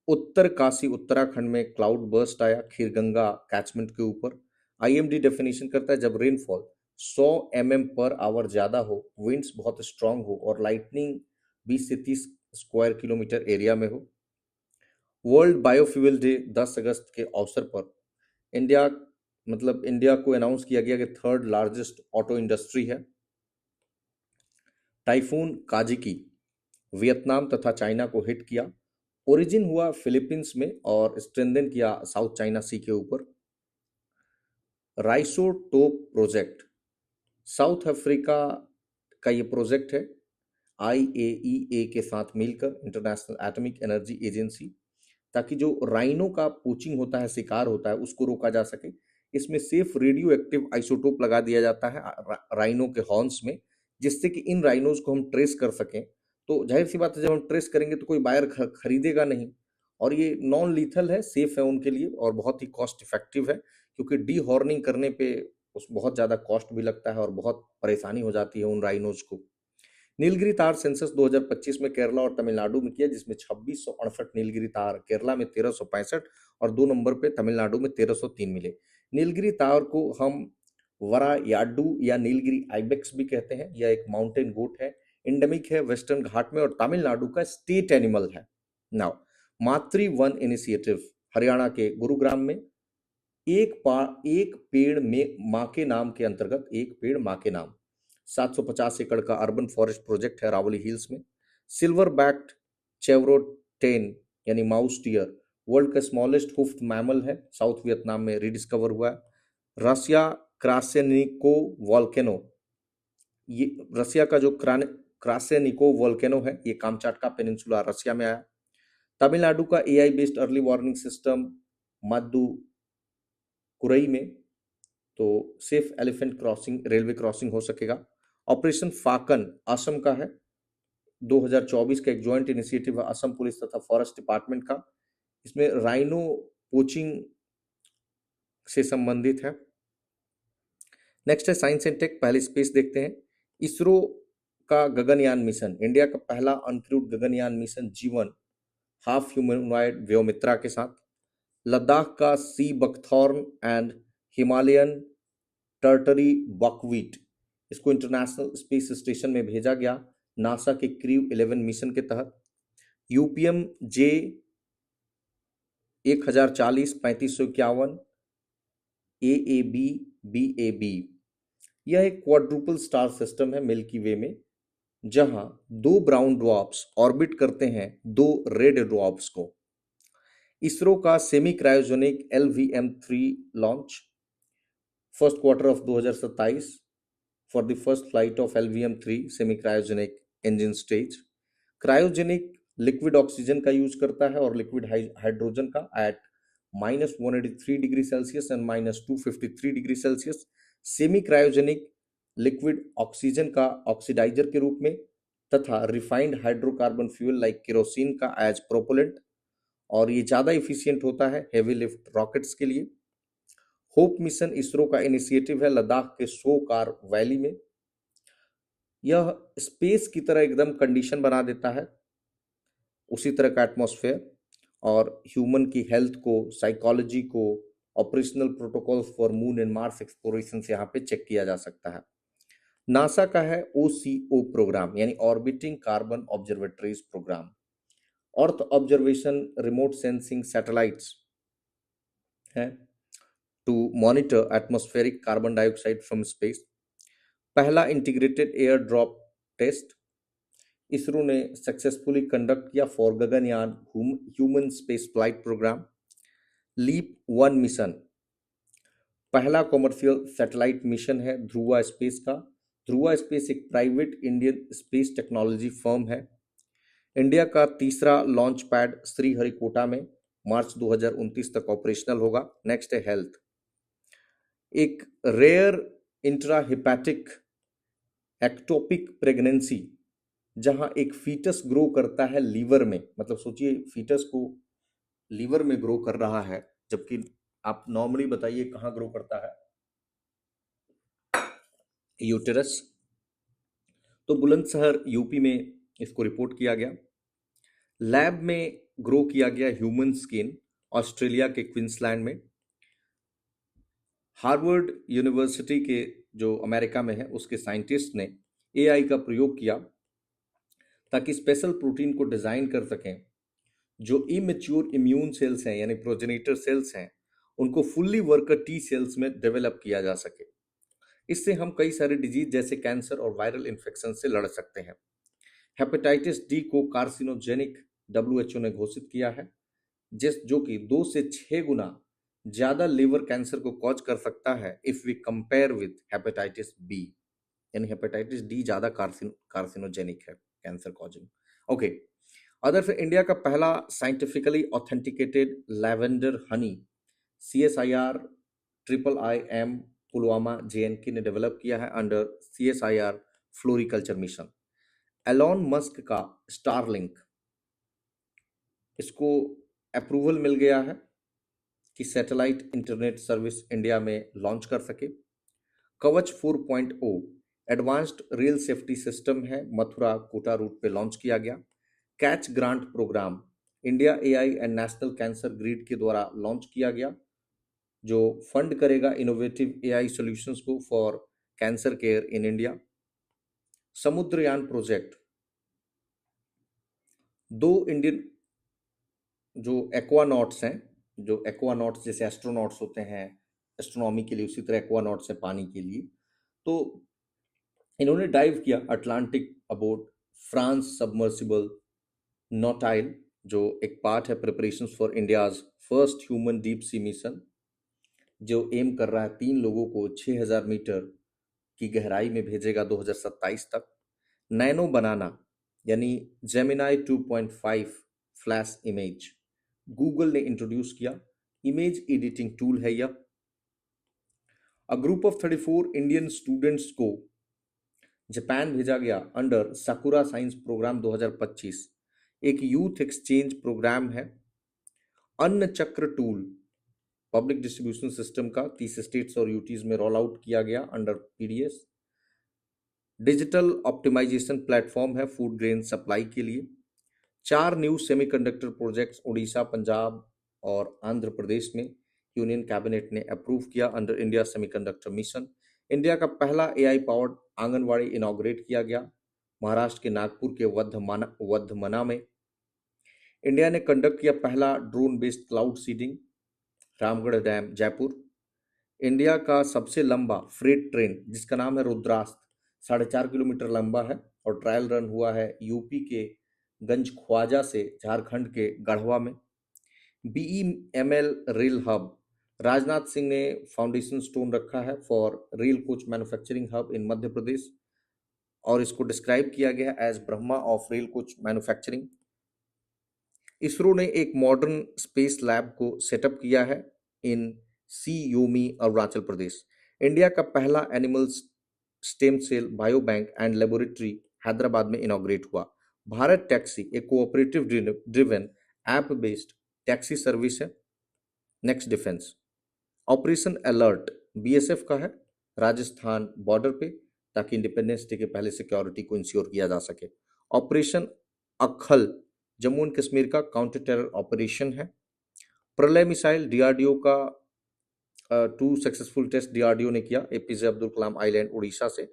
उत्तर काशी उत्तराखंड में क्लाउड बर्स्ट आया खीरगंगा कैचमेंट के ऊपर। आईएमडी डेफिनेशन करता है जब रेनफॉल 100 पर आवर ज्यादा हो, विंड्स बहुत स्ट्रांग हो और लाइटनिंग 20 से 30 स्क्वायर किलोमीटर एरिया में हो। वर्ल्ड बायोफ्यूल डे 10 अगस्त के अवसर पर इंडिया को अनाउंस किया गया कि थर्ड लार्जेस्ट ऑटो इंडस्ट्री है। टाइफून काजिकी वियतनाम तथा चाइना को हिट किया। ओरिजिन हुआ फिलीपींस में और स्ट्रेंथन किया साउथ चाइना सी के ऊपर। राइसोटोप प्रोजेक्ट साउथ अफ्रीका का ये प्रोजेक्ट है IAEA के साथ मिलकर, इंटरनेशनल एटॉमिक एनर्जी एजेंसी, ताकि जो राइनो का पोचिंग होता है, शिकार होता है, उसको रोका जा सके। इसमें सेफ रेडियो एक्टिव आइसोटोप लगा दिया जाता है राइनो के हॉर्न्स में, जिससे कि इन राइनोज को हम ट्रेस कर सकें। तो जाहिर सी बात है जब हम ट्रेस करेंगे तो कोई बायर खरीदेगा नहीं, और ये नॉन लीथल है, सेफ है उनके लिए और बहुत ही कॉस्ट इफेक्टिव है, क्योंकि डी हॉर्निंग करने पे उस बहुत ज़्यादा कॉस्ट भी लगता है और बहुत परेशानी हो जाती है उन राइनोज को। नीलगिरी तार सेंसस 2025 में केरला और तमिलनाडु में किया, जिसमें 2668 नीलगिरी तार, केरला में 1365 और 2 नंबर पे तमिलनाडु में 1303 मिले। नीलगिरी तार को हम वरायाडू या नीलगिरी आइबेक्स भी कहते हैं। यह एक माउंटेन गोट है, इंडेमिक है वेस्टर्न घाट में और तमिलनाडु का स्टेट एनिमल है। नाउ मातृ वन इनिशिएटिव हरियाणा के गुरुग्राम में एक पेड़ में माँ के नाम के अंतर्गत, एक पेड़ माँ के नाम, 750 एकड़ का अर्बन फॉरेस्ट प्रोजेक्ट है रावली हिल्स में। सिल्वर बैक्ड चेवरोटेन यानी माउस टियर वर्ल्ड का स्मॉलेस्ट हुफ्ड मैमल है, साउथ वियतनाम में रिडिस्कवर हुआ है। रसिया क्रासेनिको वॉल्केनो, ये रसिया का जो क्रासेनिको वॉल्केनो है, ये कामचाटका पेनिनसुला रसिया में आया। तमिलनाडु का AI based early warning system मद्दू कुरई में, तो safe elephant crossing, railway crossing हो सकेगा। ऑपरेशन फाकन असम का है, 2024 का एक ज्वाइंट इनिशिएटिव है असम पुलिस तथा फॉरेस्ट डिपार्टमेंट का। इसमें राइनो पोचिंग से संबंधित है। नेक्स्ट है साइंस एंड टेक, पहले स्पेस देखते हैं। इसरो का गगनयान मिशन, इंडिया का पहला अनक्रूड गगनयान मिशन जीवन हाफ ह्यूमनॉइड व्योमित्रा के साथ। लद्दाख का sea buckthorn and Himalayan tartary buckwheat, इसको इंटरनेशनल स्पेस स्टेशन में भेजा गया नासा के क्रू 11 मिशन के तहत। यूपीएम जे 1040 3551 AAB BAB, यह एक क्वाड्रुपल स्टार सिस्टम है मिल्की वे में, जहां 2 ब्राउन ड्वार्फ्स ऑर्बिट करते हैं 2 रेड ड्वार्फ्स को। इसरो का semi cryogenic LVM-3 launch, first quarter of 2027 for the first flight of LVM-3 semi-cryogenic engine stage। Cryogenic liquid oxygen का यूज करता है और लिक्विड हाइड्रोजन का at -183 degree Celsius and -253 degree Celsius. Semi cryogenic liquid oxygen का oxidiser के रूप में तथा refined hydrocarbon fuel like kerosene का एज प्रोपोलेंट, और ये ज्यादा इफिशियंट होता है हेवी लिफ्ट रॉकेट्स के लिए। होप मिशन इसरो का इनिशिएटिव है लद्दाख के सोकार वैली में। यह स्पेस की तरह एकदम कंडीशन बना देता है, उसी तरह का एटमॉस्फेयर, और ह्यूमन की हेल्थ को, साइकोलॉजी को, operational protocols for moon and Mars exploration से यहाँ पे चेक किया जा सकता है। नासा का है OCO प्रोग्राम यानी orbiting carbon observatories programme. Earth observation remote sensing satellites है to monitor atmospheric carbon dioxide from space. पहला integrated air drop test ISRO ने सक्सेसफुली कंडक्ट किया for Gaganyaan human space flight programme. Leap 1 mission पहला commercial satellite mission है Dhruva space का। Dhruva space एक private Indian space technology firm है। India का तीसरा लॉन्च पैड श्रीहरिकोटा में मार्च 2029 तक ऑपरेशनल होगा। नेक्स्ट है हेल्थ, एक रेयर इंट्राहिपैटिक एक्टोपिक प्रेगनेंसी, जहां एक फीटस ग्रो करता है लीवर में, मतलब सोचिए फीटस को लीवर में ग्रो कर रहा है, जबकि आप नॉर्मली बताइए कहां ग्रो करता है, यूटेरस। तो बुलंदशहर यूपी में इसको रिपोर्ट किया गया। लैब में ग्रो किया गया ह्यूमन स्किन ऑस्ट्रेलिया के क्वींसलैंड में। हार्वर्ड यूनिवर्सिटी के जो अमेरिका में है उसके साइंटिस्ट ने एआई का प्रयोग किया ताकि स्पेशल प्रोटीन को डिजाइन कर सकें जो इमेच्योर इम्यून सेल्स हैं यानी प्रोजेनिटर सेल्स हैं उनको फुल्ली वर्कर टी सेल्स में डेवलप किया जा सके। इससे हम कई सारे डिजीज जैसे कैंसर और वायरल इन्फेक्शन से लड़ सकते हैं। हेपेटाइटिस डी को कार्सिनोजेनिक डब्ल्यूएचओ ने घोषित किया है, जो कि 2 से 6 गुना ज्यादा लिवर कैंसर को कॉज कर सकता है if we compare with hepatitis B, यानी हेपेटाइटिस डी ज्यादा कार्सिनोजेनिक है कैंसर कॉजिंग। ओके, अदर से इंडिया का पहला scientifically authenticated lavender honey CSIR IIM Pulwama JNK ने डेवलप किया है under CSIR floriculture mission. Elon Musk का स्टारलिंक, इसको अप्रूवल मिल गया है कि सैटेलाइट इंटरनेट सर्विस इंडिया में लॉन्च कर सके। Kavach 4.0 advanced rail safety system है, मथुरा कोटा रूट पे लॉन्च किया गया। Catch grant program India AI and national cancer grid के द्वारा लॉन्च किया गया जो फंड करेगा इनोवेटिव AI सॉल्यूशंस को for cancer care in India. Samudrayaan project, 2 Indian जो एक्वानॉट्स हैं, जो एक्वानॉट्स जैसे एस्ट्रोनॉट्स होते हैं एस्ट्रोनॉमी के लिए, उसी तरह एक्वानॉट्स है पानी के लिए, तो इन्होंने डाइव किया अटलांटिक अबोट फ्रांस सबमर्सिबल नोटाइल, जो एक पार्ट है preparations for India's first human deep sea mission, जो एम कर रहा है 3 लोगों को 6000 मीटर की गहराई में भेजेगा 2027 तक। नैनो बनाना यानी जेमिनाई 2.5 फ्लैश इमेज गूगल ने इंट्रोड्यूस किया, इमेज एडिटिंग टूल है यह। A group of 34 Indian students को जापान भेजा गया अंडर साकुरा साइंस प्रोग्राम 2025, एक यूथ एक्सचेंज प्रोग्राम है। अन्न चक्र टूल पब्लिक डिस्ट्रीब्यूशन सिस्टम का 30 स्टेट्स और यूटीज में रोल आउट किया गया under PDS। Digital optimisation platform है फूड ग्रेन सप्लाई के लिए। 4 new semiconductor projects Odisha, Punjab और आंध्र प्रदेश में यूनियन कैबिनेट ने अप्रूव किया under India semiconductor mission. India का पहला AI पावर्ड आंगनवाड़ी इनॉग्रेट किया गया महाराष्ट्र के नागपुर के वर्धमना में। इंडिया ने कंडक्ट किया पहला drone based cloud seeding Ramgarh dam Jaipur. India का सबसे लंबा फ्रेट ट्रेन जिसका नाम है रुद्रास्त्र 4.5 किलोमीटर लंबा है और ट्रायल रन हुआ है यूपी के गंज ख्वाजा से झारखंड के गढ़वा में। BEML rail hub, Rajnath Singh ने फाउंडेशन स्टोन रखा है for rail coach manufacturing hub in Madhya Pradesh और इसको डिस्क्राइब किया गया as Brahma of rail coach manufacturing. ISRO ने एक मॉडर्न स्पेस लैब को सेटअप किया है इन सी योमी अरुणाचल प्रदेश। इंडिया का पहला animal stem cell bio bank and laboratory Hyderabad में इनॉग्रेट हुआ। भारत टैक्सी एक cooperative driven app based taxi service है। Next defence, operation alert BSF का है राजस्थान बॉर्डर पे ताकि इंडिपेंडेंस डे के पहले सिक्योरिटी को इंश्योर किया जा सके। ऑपरेशन अखल जम्मू एंड कश्मीर का काउंटर टेरर ऑपरेशन है। प्रलय मिसाइल DRDO का 2 सक्सेसफुल टेस्ट DRDO ने किया APJ अब्दुल कलाम आइलैंड उड़ीसा से।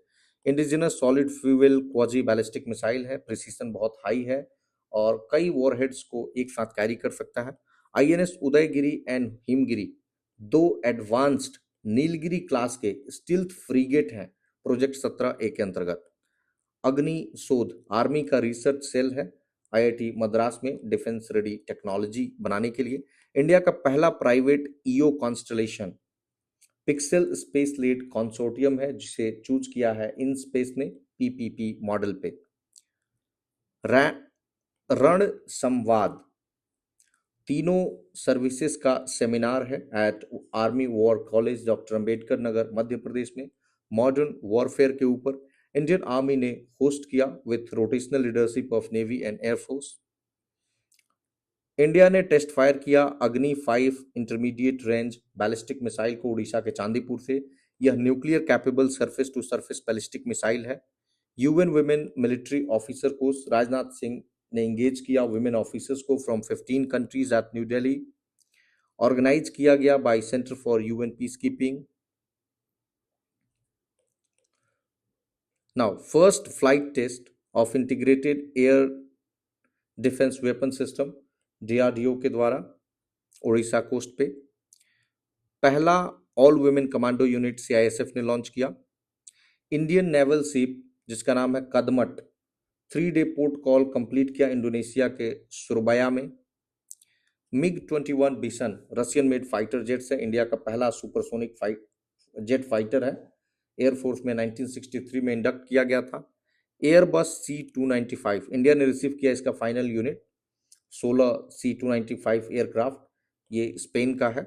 Indigenous solid fuel quasi ballistic missile है, प्रिसीजन बहुत हाई है और कई वॉरहेड्स को एक साथ कैरी कर सकता है। INS Udaygiri and Himgiri 2 advanced Nilgiri class के स्टील्थ फ्रीगेट हैं प्रोजेक्ट 17A के अंतर्गत। अग्नि शोध आर्मी का रिसर्च सेल है IIT मद्रास में डिफेंस रेडी टेक्नोलॉजी बनाने के लिए। इंडिया का पहला private EO constellation Pixxel space led consortium है जिसे चूज किया है इन स्पेस ने PPP मॉडल पे। रण संवाद तीनों सर्विसेज का सेमिनार है at army war college doctor Ambedkar Nagar Madhya Pradesh में मॉडर्न वॉरफेयर के ऊपर। इंडियन आर्मी ने होस्ट किया with rotational leadership of navy and air force. India ने टेस्ट फायर किया Agni 5 intermediate range ballistic missile को उड़ीसा के चांदीपुर से। यह nuclear capable surface to surface ballistic missile है। UN women military officer course, Rajnath Singh ने इंगेज किया वुमेन ऑफिसर्स को from 15 countries at new Delhi, organise किया गया by centre for UN peace keeping. Now first flight test of integrated air defence weapon system DRDO के द्वारा Orissa coast पे। पहला all women commando unit CISF ने launch किया। Indian naval ship जिसका नाम है Kadmat 3 day port call complete किया इंडोनेशिया के सुरबाया में। MiG 21 bison Russian made fighter jets है, इंडिया का पहला सुपरसोनिक जेट फाइटर है। एयरफोर्स में 1963 में इंडक्ट किया गया था। एयरबस C295 इंडिया ने रिसीव किया इसका फाइनल यूनिट। 16 C295 एयरक्राफ्ट ये स्पेन का है।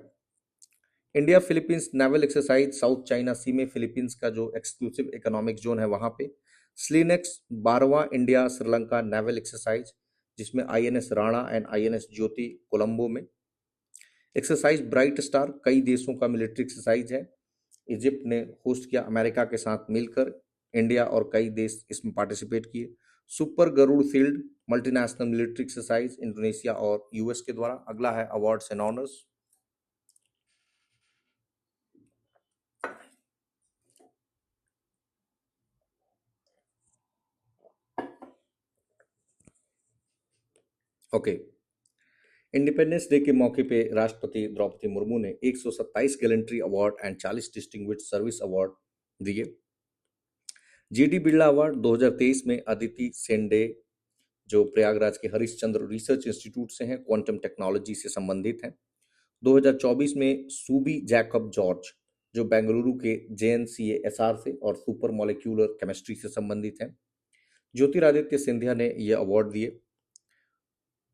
India Philippines naval exercise South China Sea में फिलीपींस का जो एक्सक्लूसिव इकोनॉमिक जोन है वहां पे। स्लीनेक्स 12वां इंडिया श्रीलंका नेवल एक्सरसाइज जिसमें आईएनएस राणा एंड आईएनएस ज्योति कोलंबो में। एक्सरसाइज ब्राइट स्टार कई देशों का मिलिट्री एक्सरसाइज है। इजिप्ट ने होस्ट किया अमेरिका के साथ मिलकर, इंडिया और कई देश इसमें पार्टिसिपेट किए। Super Garud field multinational military exercise Indonesia और यूएस के द्वारा। अगला है awards and honours. Okay, independence day के मौके पे राष्ट्रपति द्रौपदी मुर्मू ने 127 gallantry award and 40 distinguished service award दिए। जीडी बिरला अवार्ड 2023 में अदिति सेंडे जो प्रयागराज के हरिश्चंद्र रिसर्च इंस्टीट्यूट से हैं, क्वांटम टेक्नोलॉजी से संबंधित हैं। 2024 में सूबी जैकब जॉर्ज जो बेंगलुरु के JNCASR से और सुपर मॉलिक्यूलर केमिस्ट्री से संबंधित हैं। ज्योतिरादित्य सिंधिया ने ये अवार्ड दिए।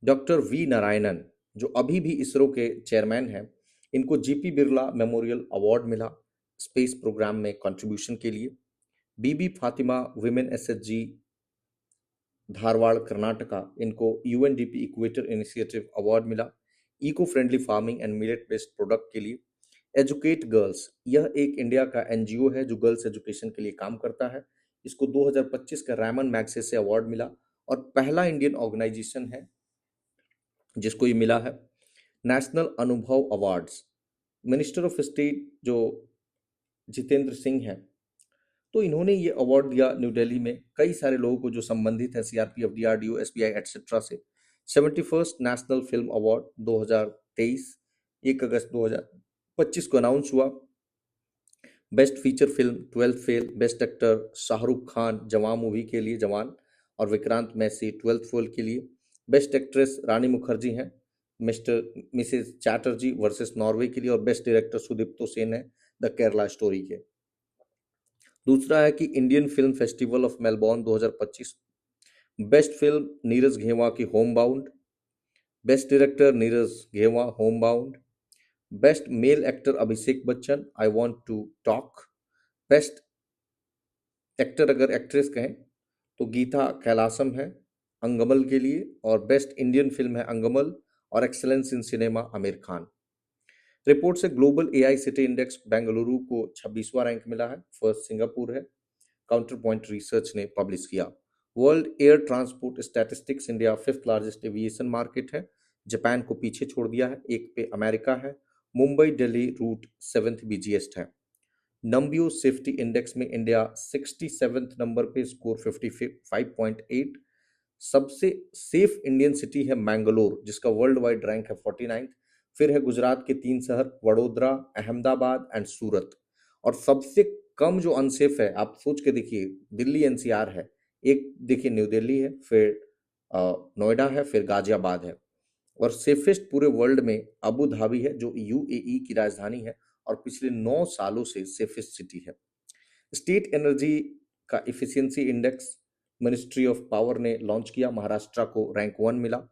डॉक्टर वी नारायणन जो अभी भी इसरो के चेयरमैन हैं, इनको जीपी बिरला मेमोरियल अवार्ड मिला स्पेस प्रोग्राम में कंट्रीब्यूशन के लिए। बीबी फातिमा वुमेन एसएचजी धारवाड़ कर्नाटका, इनको यूएनडीपी इक्वेटर इनिशिएटिव अवार्ड मिला eco friendly farming and millet based product के लिए। एजुकेट गर्ल्स यह एक इंडिया का एनजीओ है जो गर्ल्स एजुकेशन के लिए काम करता है। इसको 2025 का रैमन मैग्सेसे अवार्ड मिला और पहला इंडियन ऑर्गेनाइजेशन है जिसको ये मिला है। नेशनल अनुभव अवार्ड्स मिनिस्टर ऑफ स्टेट जो जितेंद्र सिंह हैं, तो इन्होंने ये अवार्ड दिया न्यू दिल्ली में कई सारे लोगों को जो संबंधित है सीआरपीएफ, डीआरडीओ, एसबीआई एटसेट्रा से। 71st नेशनल फिल्म अवार्ड 2023 1 अगस्त 2025 को अनाउंस हुआ। Best feature film 12th fail, best actor Shahrukh Khan जवान मूवी के लिए जवान और विक्रांत मैसी 12th फेल के लिए। बेस्ट एक्ट्रेस रानी मुखर्जी हैं मिसेस चैटर्जी वर्सेस नॉर्वे के लिए और बेस्ट डायरेक्टर सुदीप्तो सेन है द केरला स्टोरी के। दूसरा है कि Indian film festival of Melbourne 2025 best film Neeraj Ghaywan की homebound, best director Neeraj Ghaywan homebound, best male actor Abhishek Bachchan I want to talk, best actor अगर एक्ट्रेस कहें तो गीता कैलासम है अंगमल के लिए और बेस्ट इंडियन फिल्म है अंगमल और excellence in cinema Aamir Khan. Report से global AI city index Bengaluru को 26वां रैंक मिला है, फर्स्ट सिंगापुर है, काउंटर पॉइंट रिसर्च ने पब्लिश किया। World air transport statistics India 5th largest aviation market है, जापान को पीछे छोड़ दिया है, एक पे अमेरिका है। Mumbai Delhi root 7th busiest है। नंबियो सेफ्टी इंडेक्स में इंडिया 67th नंबर पे, स्कोर 55.8। सबसे सेफ इंडियन सिटी है मैंगलोर जिसका वर्ल्ड वाइड रैंक है 49th। फिर है गुजरात के 3 शहर वडोदरा, अहमदाबाद एंड सूरत। और सबसे कम जो अनसेफ है आप सोच के देखिए, दिल्ली एनसीआर है, एक देखिए न्यू दिल्ली है, फिर नोएडा है, फिर गाजियाबाद है। और सेफेस्ट पूरे वर्ल्ड में अबू धाबी है जो यूएई की राजधानी है और पिछले 9 सालों से सेफेस्ट सिटी है। स्टेट एनर्जी का efficiency index ministry of power ने लॉन्च किया, महाराष्ट्र को रैंक 1 मिला।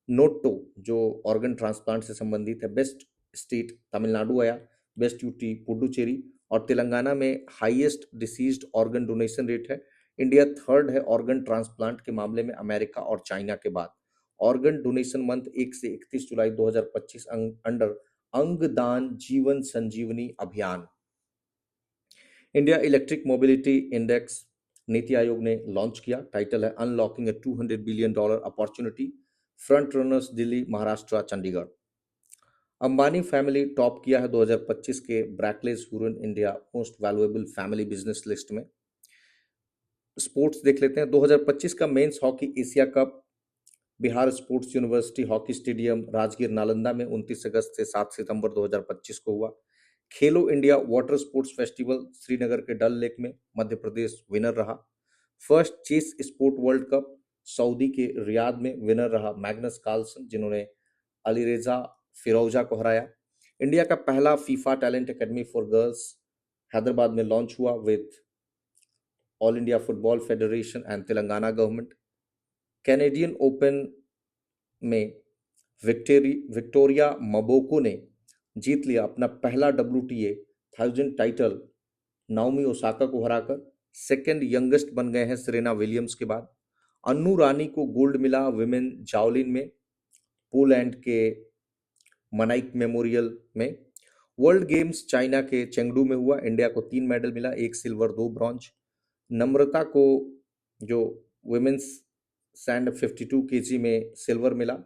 नोटो जो ऑर्गन ट्रांसप्लांट से संबंधित है, बेस्ट स्टेट तमिलनाडु आया, बेस्ट यूटी पुडुचेरी और तेलंगाना में highest deceased organ donation rate है। इंडिया थर्ड है ऑर्गन ट्रांसप्लांट के मामले में अमेरिका और चाइना के बाद। ऑर्गन डोनेशन मंथ 1 से 31 जुलाई 2025 अंडर अंगदान जीवन संजीवनी अभियान। India electric mobility index NITI Aayog ने लॉन्च किया। टाइटल है unlocking a $200 billion opportunity, front runners Delhi, Maharashtra, Chandigarh. Ambani family top किया है 2025 के Barclays Hurun India most valuable family business list में। स्पोर्ट्स देख लेते हैं। 2025 का men's hockey Asia cup Bihar sports university hockey stadium Rajgir Nalanda में 29 अगस्त से 7 सितंबर 2025 को हुआ। Khelo India water sports festival Srinagar के डल लेक में मध्य प्रदेश विनर रहा। First chess sport world cup Saudi के रियाद में विनर रहा मैग्नस कार्लसन, जिन्होंने अलीरेजा फिरोजा को हराया। इंडिया का पहला FIFA talent academy for girls Hyderabad में लॉन्च हुआ with all India football federation and Telangana government. Canadian open में विक्टोरिया मबोको ने जीत लिया अपना पहला WTA 1000 टाइटल नाओमी ओसाका को हराकर। सेकेंड यंगेस्ट बन गए हैं सेरेना विलियम्स के बाद। अन्नू रानी को गोल्ड मिला विमेन जावलिन में पोलैंड के मनाइक मेमोरियल में। वर्ल्ड गेम्स चाइना के चेंगडू में हुआ। इंडिया को 3 मेडल मिला, 1 सिल्वर 2 ब्रॉन्ज। नम्रता को जो वुमेन्स सैंड 52 केजी में सिल्वर मिला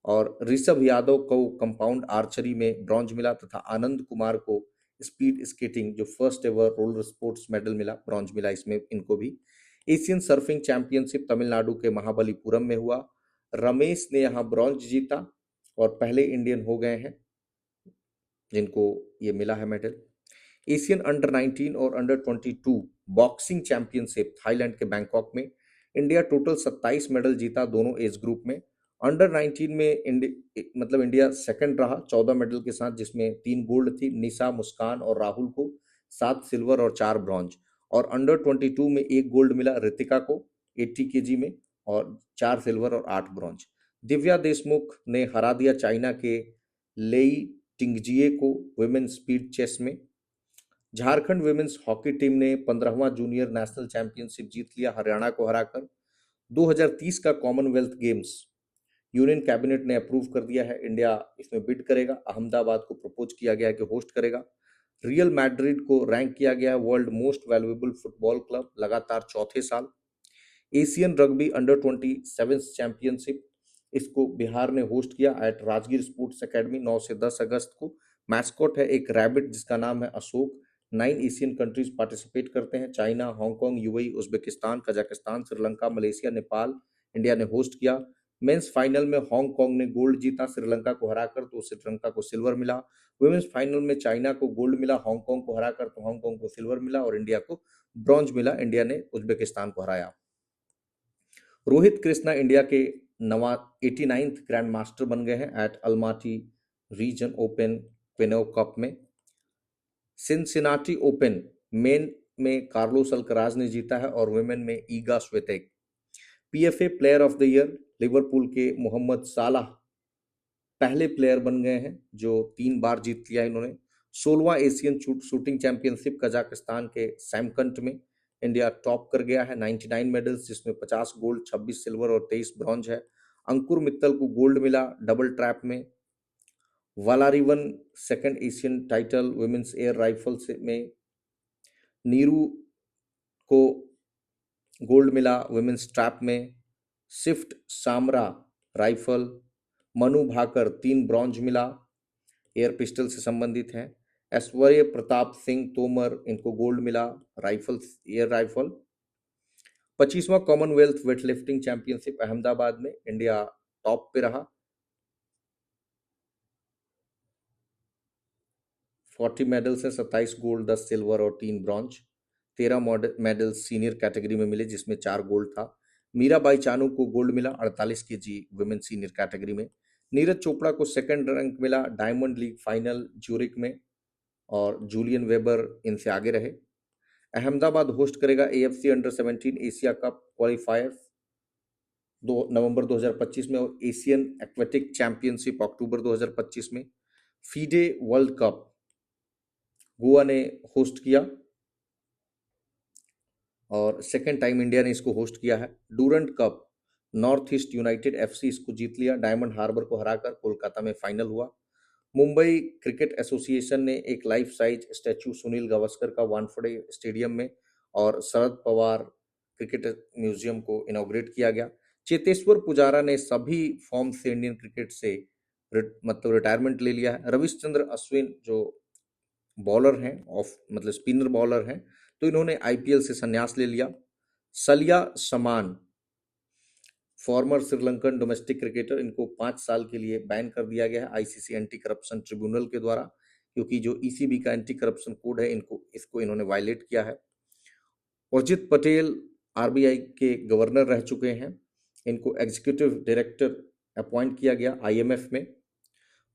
और ऋषभ यादव को कंपाउंड आर्चरी में ब्रॉन्ज मिला तथा आनंद कुमार को स्पीड स्केटिंग जो first ever roller sports medal मिला, ब्रॉन्ज मिला इसमें इनको भी। एशियन सर्फिंग चैंपियनशिप तमिलनाडु के महाबलीपुरम में हुआ। रमेश ने यहाँ ब्रॉन्ज जीता और पहले इंडियन हो गए हैं जिनको ये मिला है मेडल। एशियन अंडर 19 और अंडर 22 बॉक्सिंग चैंपियनशिप थाईलैंड के बैंकॉक में इंडिया टोटल 27 मेडल जीता दोनों एज ग्रुप में। अंडर 19 में इंडिया सेकंड रहा 14 मेडल के साथ, जिसमें 3 गोल्ड थी निशा, मुस्कान और राहुल को, 7 सिल्वर और 4 ब्रॉन्ज। और अंडर 22 में 1 गोल्ड मिला रितिका को 80 केजी में और 4 सिल्वर और 8 ब्रॉन्ज। दिव्या देशमुख ने हरा दिया चाइना के लेई टिंगजिए को वुमेन स्पीड चेस में। झारखंड वुमेन्स हॉकी टीम ने 15वां जूनियर नेशनल चैंपियनशिप जीत लिया हरियाणा को हराकर। 2030 का कॉमनवेल्थ गेम्स यूनियन कैबिनेट ने अप्रूव कर दिया है। इंडिया इसमें बिड करेगा। अहमदाबाद को प्रपोज किया गया है कि होस्ट करेगा। रियल मैड्रिड को रैंक किया गया है world most valuable football club लगातार चौथे साल। एशियन रग्बी अंडर 27 चैंपियनशिप इसको बिहार ने होस्ट किया एट राजगीर स्पोर्ट्स एकेडमी 9 से 10 अगस्त को। मैस्कॉट है एक रैबिट जिसका नाम है अशोक। 9 एशियन कंट्रीज पार्टिसिपेट करते हैं, China, Hong Kong, UAE, Uzbekistan, Kazakhstan, Sri Lanka, Malaysia, Nepal. India ने होस्ट किया। मेंस फाइनल में हांगकांग ने गोल्ड जीता श्रीलंका को हराकर, तो श्रीलंका को सिल्वर मिला। वुमेन्स फाइनल में चाइना को गोल्ड मिला हांगकांग को हराकर, तो हांगकांग को सिल्वर मिला और इंडिया को ब्रॉन्ज मिला। इंडिया ने उज्बेकिस्तान को हराया। रोहित कृष्णा इंडिया के 89th ग्रैंड मास्टर बन गए हैं एट अल्माटी रीजन ओपन क्विनो कप में। सिनसिनाटी ओपन मेन में कार्लोस अल्कराज ने जीता है और वुमेन में Iga Swiatek. PFA player of the year Liverpool के मोहम्मद सालाह पहले प्लेयर बन गए हैं जो 3 बार जीत लिया इन्होंने। 16वां एशियन शूटिंग चैंपियनशिप कजाकिस्तान के सैमकंट में इंडिया टॉप कर गया है 99 मेडल्स, जिसमें 50 गोल्ड, 26 सिल्वर और 23 ब्रॉन्ज है। अंकुर मित्तल को गोल्ड मिला डबल ट्रैप में। Valarivan second Asian title women's air rifle में। नीरू को गोल्ड मिला वुमेन्स ट्रैप में। स्विफ्ट सामरा राइफल। मनु भाकर 3 ब्रॉन्ज मिला, एयर पिस्टल से संबंधित हैं। ऐश्वर्य प्रताप सिंह तोमर इनको गोल्ड मिला राइफल, एयर राइफल। 25वां कॉमनवेल्थ वेटलिफ्टिंग चैंपियनशिप अहमदाबाद में इंडिया टॉप पे रहा। 40 मेडल्स हैं, 27 गोल्ड, 10 सिल्वर और 3 ब्रॉन्ज। 13 मेडल सीनियर कैटेगरी में मिले जिसमें 4 गोल्ड था। मीराबाई चानू को गोल्ड मिला 48 केजी वुमेन सीनियर कैटेगरी में। नीरज चोपड़ा को सेकंड रैंक मिला डायमंड लीग फाइनल ज्यूरिक में और जूलियन वेबर इनसे आगे रहे। अहमदाबाद होस्ट करेगा AFC under 17 Asia cup qualifier 2 नवंबर 2025 में और एशियन एक्वेटिक चैंपियनशिप अक्टूबर 2025 में। फीडे वर्ल्ड कप गोवा ने होस्ट किया और सेकेंड टाइम इंडिया ने इसको होस्ट किया है। Durand cup north east United FC इसको जीत लिया, डायमंड हार्बर को हराकर कोलकाता में फाइनल हुआ। मुंबई क्रिकेट एसोसिएशन ने एक life size statue Sunil Gavaskar का वानखेड़े स्टेडियम में और शरद पवार क्रिकेट म्यूजियम को इनॉग्रेट किया गया। चेतेश्वर पुजारा ने सभी फॉर्म से इंडियन क्रिकेट से मतलब रिटायरमेंट ले लिया है। रविचंद्र अश्विन जो बॉलर हैं, ऑफ मतलब स्पिनर बॉलर हैं, तो इन्होंने आईपीएल से संन्यास ले लिया। सलिया समान फॉर्मर श्रीलंकन डोमेस्टिक क्रिकेटर, इनको 5 साल के लिए बैन कर दिया गया है आईसीसी एंटी करप्शन ट्रिब्यूनल के द्वारा, क्योंकि जो ईसीबी का एंटी करप्शन कोड है इसको इन्होंने वायलेट किया है। उर्जित पटेल आरबीआई के गवर्नर रह चुके हैं, इनको एग्जीक्यूटिव डायरेक्टर अपॉइंट किया गया आईएमएफ में।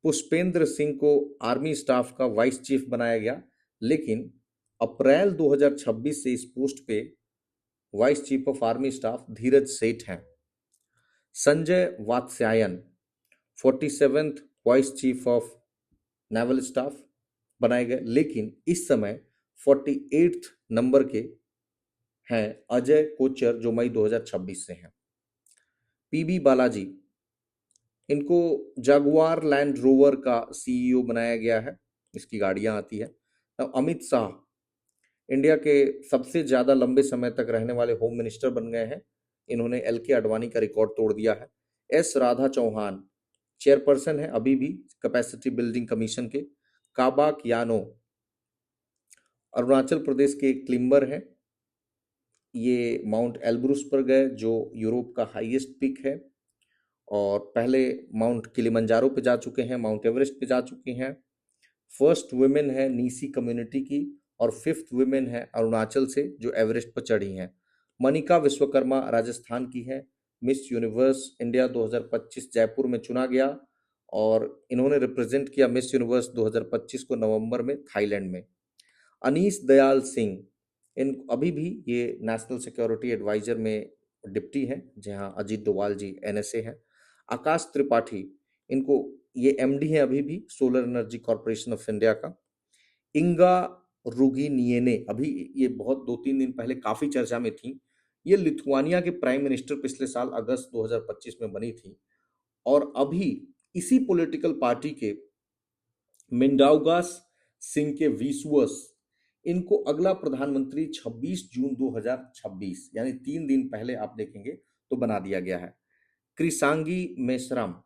पुष्पेंद्र सिंह को आर्मी स्टाफ का वाइस चीफ बनाया गया, लेकिन अप्रैल 2026 से इस पोस्ट पे vice chief of army staff Dheeraj Seth हैं। Sanjay Vatsayan 47th vice chief of naval staff बनाए गए, लेकिन इस समय 48th नंबर के हैं अजय कोचर, जो मई 2026 से हैं। पीबी बालाजी, इनको जगुआर लैंड रोवर का सीईओ बनाया गया है, इसकी गाड़ियां आती है। अब अमित शाह इंडिया के सबसे ज्यादा लंबे समय तक रहने वाले होम मिनिस्टर बन गए हैं, इन्होंने एलके आडवाणी का रिकॉर्ड तोड़ दिया है। एस राधा चौहान चेयरपर्सन है अभी भी कैपेसिटी बिल्डिंग कमीशन के। काबा कियानो अरुणाचल प्रदेश के क्लिम्बर हैं, ये माउंट एल्ब्रुस पर गए जो यूरोप का हाईएस्ट पीक है, और पहले माउंट किलिमंजारो पे जा चुके हैं, माउंट एवरेस्ट पे जा चुकी हैं। फर्स्ट वुमेन है नीसी कम्युनिटी की, और 5th वुमेन है अरुणाचल से जो एवरेस्ट पर चढ़ी हैं। मनिका विश्वकर्मा राजस्थान की है, मिस यूनिवर्स इंडिया 2025 जयपुर में चुना गया, और इन्होंने रिप्रेजेंट किया मिस यूनिवर्स 2025 को नवंबर में थाईलैंड में। अनीस दयाल सिंह, इन अभी भी ये नेशनल सिक्योरिटी एडवाइजर में डिप्टी हैं, जहां अजीत डोभाल जी एनएसए हैं। आकाश त्रिपाठी, इनको ये एमडी हैं अभी भी solar energy corporation of India का। इंगा रुगिनिएने, अभी ये बहुत 2-3 दिन पहले काफी चर्चा में थी, ये लिथुआनिया के प्राइम मिनिस्टर पिछले साल अगस्त 2025 में बनी थी, और अभी इसी पॉलिटिकल पार्टी के मिंडाउगास सिंह के विसुअस, इनको अगला प्रधानमंत्री 26 जून 2026 यानी 3 दिन पहले आप देखेंगे तो बना दिया गया है। क्रिसांगी मेसराम,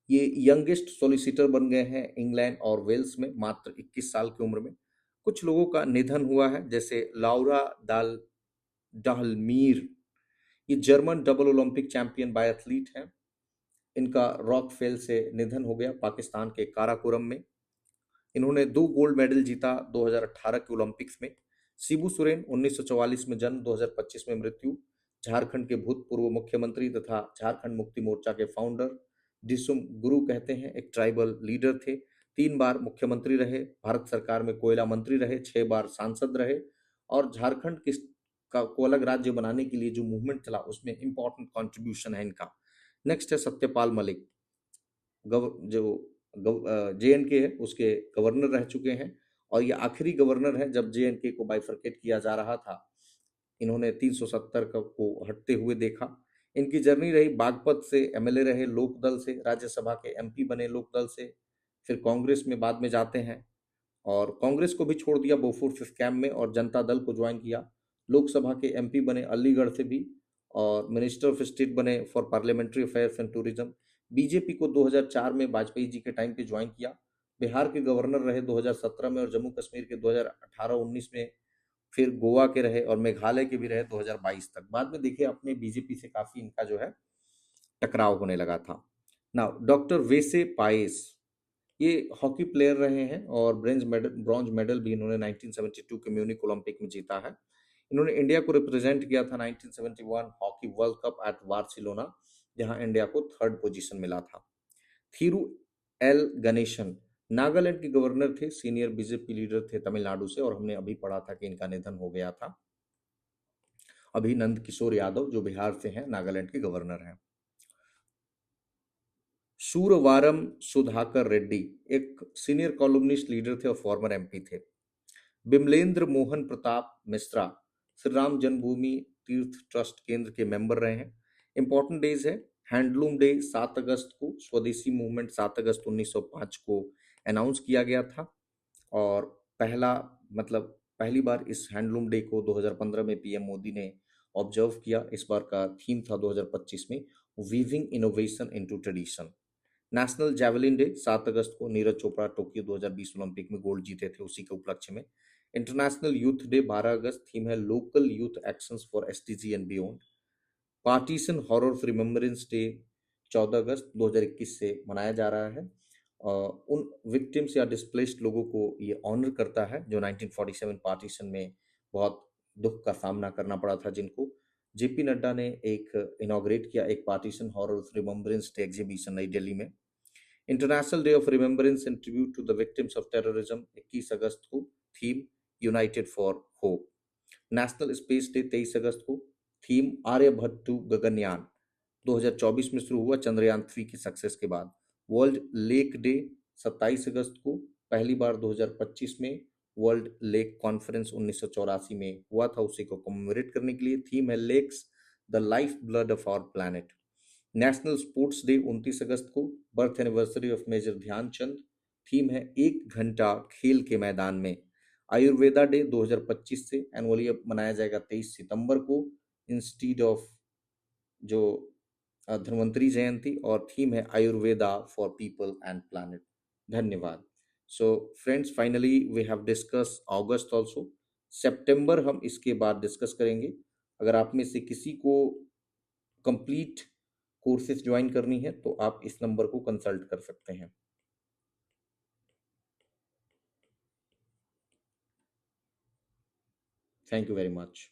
ये यंगेस्ट सॉलिसिटर बन गए हैं इंग्लैंड और वेल्स में, मात्र 21 साल की उम्र में। कुछ लोगों का निधन हुआ है, जैसे लाउरा डालमीर, ये जर्मन डबल ओलंपिक चैंपियन बायएथलीट हैं, इनका रॉकफेल से निधन हो गया पाकिस्तान के काराकोरम में। इन्होंने 2 गोल्ड मेडल जीता 2018 के ओलंपिक्स में। शिबू सोरेन 1944 में जन्म, 2025 में मृत्यु, झारखंड के भूतपूर्व मुख्यमंत्री तथा झारखंड मुक्ति मोर्चा के फाउंडर। डिसुम गुरु कहते हैं, एक ट्राइबल लीडर थे, 3 बार मुख्यमंत्री रहे, भारत सरकार में कोयला मंत्री रहे, 6 बार सांसद रहे, और झारखंड को अलग राज्य बनाने के लिए जो मूवमेंट चला उसमें इंपॉर्टेंट कंट्रीब्यूशन है इनका। नेक्स्ट है सत्यपाल मलिक, जो जेएनके है उसके गवर्नर रह चुके हैं, और ये आखिरी गवर्नर है जब जेएनके को बाइफरकेट किया जा रहा था। इन्होंने 370 को हटते हुए देखा। इनकी जर्नी रही बागपत से एमएलए रहे लोकदल से, राज्यसभा के एमपी बने लोकदल से, फिर कांग्रेस में बाद में जाते हैं, और कांग्रेस को भी छोड़ दिया बोफोर्स स्कैम में और जनता दल को ज्वाइन किया। लोकसभा के एमपी बने अलीगढ़ से भी, और मिनिस्टर ऑफ स्टेट बने for parliamentary affairs and tourism. BJP को 2004 में वाजपेयी जी के टाइम पे ज्वाइन किया। बिहार के गवर्नर रहे 2017 में, और जम्मू कश्मीर के 2018-19 में, फिर गोवा के रहे, और मेघालय के भी रहे 2022 तक। बाद में देखिए अपने बीजेपी से काफी इनका जो है टकराव होने लगा था। नाउ डॉक्टर वेसे पायस, ये हॉकी प्लेयर रहे हैं, और ब्रॉन्ज मेडल भी इन्होंने 1972 के म्यूनिक ओलंपिक में जीता है। इन्होंने इंडिया को रिप्रेजेंट किया था 1971 hockey world cup at Barcelona, जहां इंडिया को 3rd पोजीशन मिला था। थीरू एल गणेशन नागालैंड के गवर्नर थे, सीनियर बीजेपी लीडर थे तमिलनाडु से, और हमने अभी पढ़ा था कि इनका निधन हो गया था। अभी नंद किशोर यादव जो बिहार से हैं, नागालैंड के गवर्नर हैं। शूरवारम सुधाकर रेड्डी एक सीनियर कॉलमनिस्ट लीडर थे और फॉर्मर एमपी थे। बिमलेंद्र मोहन प्रताप मिश्रा श्री राम जन्मभूमि तीर्थ ट्रस्ट केंद्र के मेंबर रहे हैं। इंपॉर्टेंट डेज है, हैंडलूम डे 7 अगस्त को, स्वदेशी मूवमेंट 7 अगस्त 1905 को अनाउंस किया गया था, और पहला मतलब पहली बार इस हैंडलूम डे को 2015 में पीएम मोदी ने ऑब्जर्व किया। इस बार का थीम था 2025 में weaving innovation into tradition. National javelin day 7 अगस्त को नीरज चोपड़ा टोक्यो 2020 ओलंपिक में गोल्ड जीते थे, उसी के उपलक्ष्य में। इंटरनेशनल यूथ डे 12 अगस्त, थीम है local youth actions for SDG and beyond. Partition horror of remembrance day 14 अगस्त 2021 से मनाया जा रहा है। उन विक्टिम्स या डिस्प्लेस्ड लोगों को ये ऑनर करता है जो 1947 पार्टीशन में बहुत दुख का सामना करना पड़ा था जिनको। जेपी नड्डा ने एक इनॉग्रेट किया एक partition horror of remembrance day exhibition New Delhi में। International day of remembrance and tribute to the victims of terrorism 21 अगस्त को, theme united for hope. National space day 23 अगस्त को, थीम आर्यभट्ट टू गगनयान। 2024 में शुरू हुआ चंद्रयान 3 की सक्सेस के बाद। वर्ल्ड लेक डे 27 अगस्त को, पहली बार 2025 में वर्ल्ड लेक कॉन्फ्रेंस 1984 में हुआ था, उसी को कमेमोरेट करने के लिए। थीम है lakes the life blood of our planet. National sports day 29 अगस्त को, birth anniversary of major Dhyanchand. Theme है 1 घंटा खेल के मैदान में। आयुर्वेदा डे 2025 से एनुअली अब मनाया जाएगा 23 सितंबर को इंस्टीड ऑफ जो धन्वंतरी जयंती, और थीम है Ayurveda for people and planet. धन्यवाद। So friends, finally we have discuss August also. सितंबर हम इसके बाद डिस्कस करेंगे। अगर आप में से किसी को कंप्लीट कोर्सेज ज्वाइन करनी है तो आप इस नंबर को कंसल्ट कर सकते हैं। Thank you very much.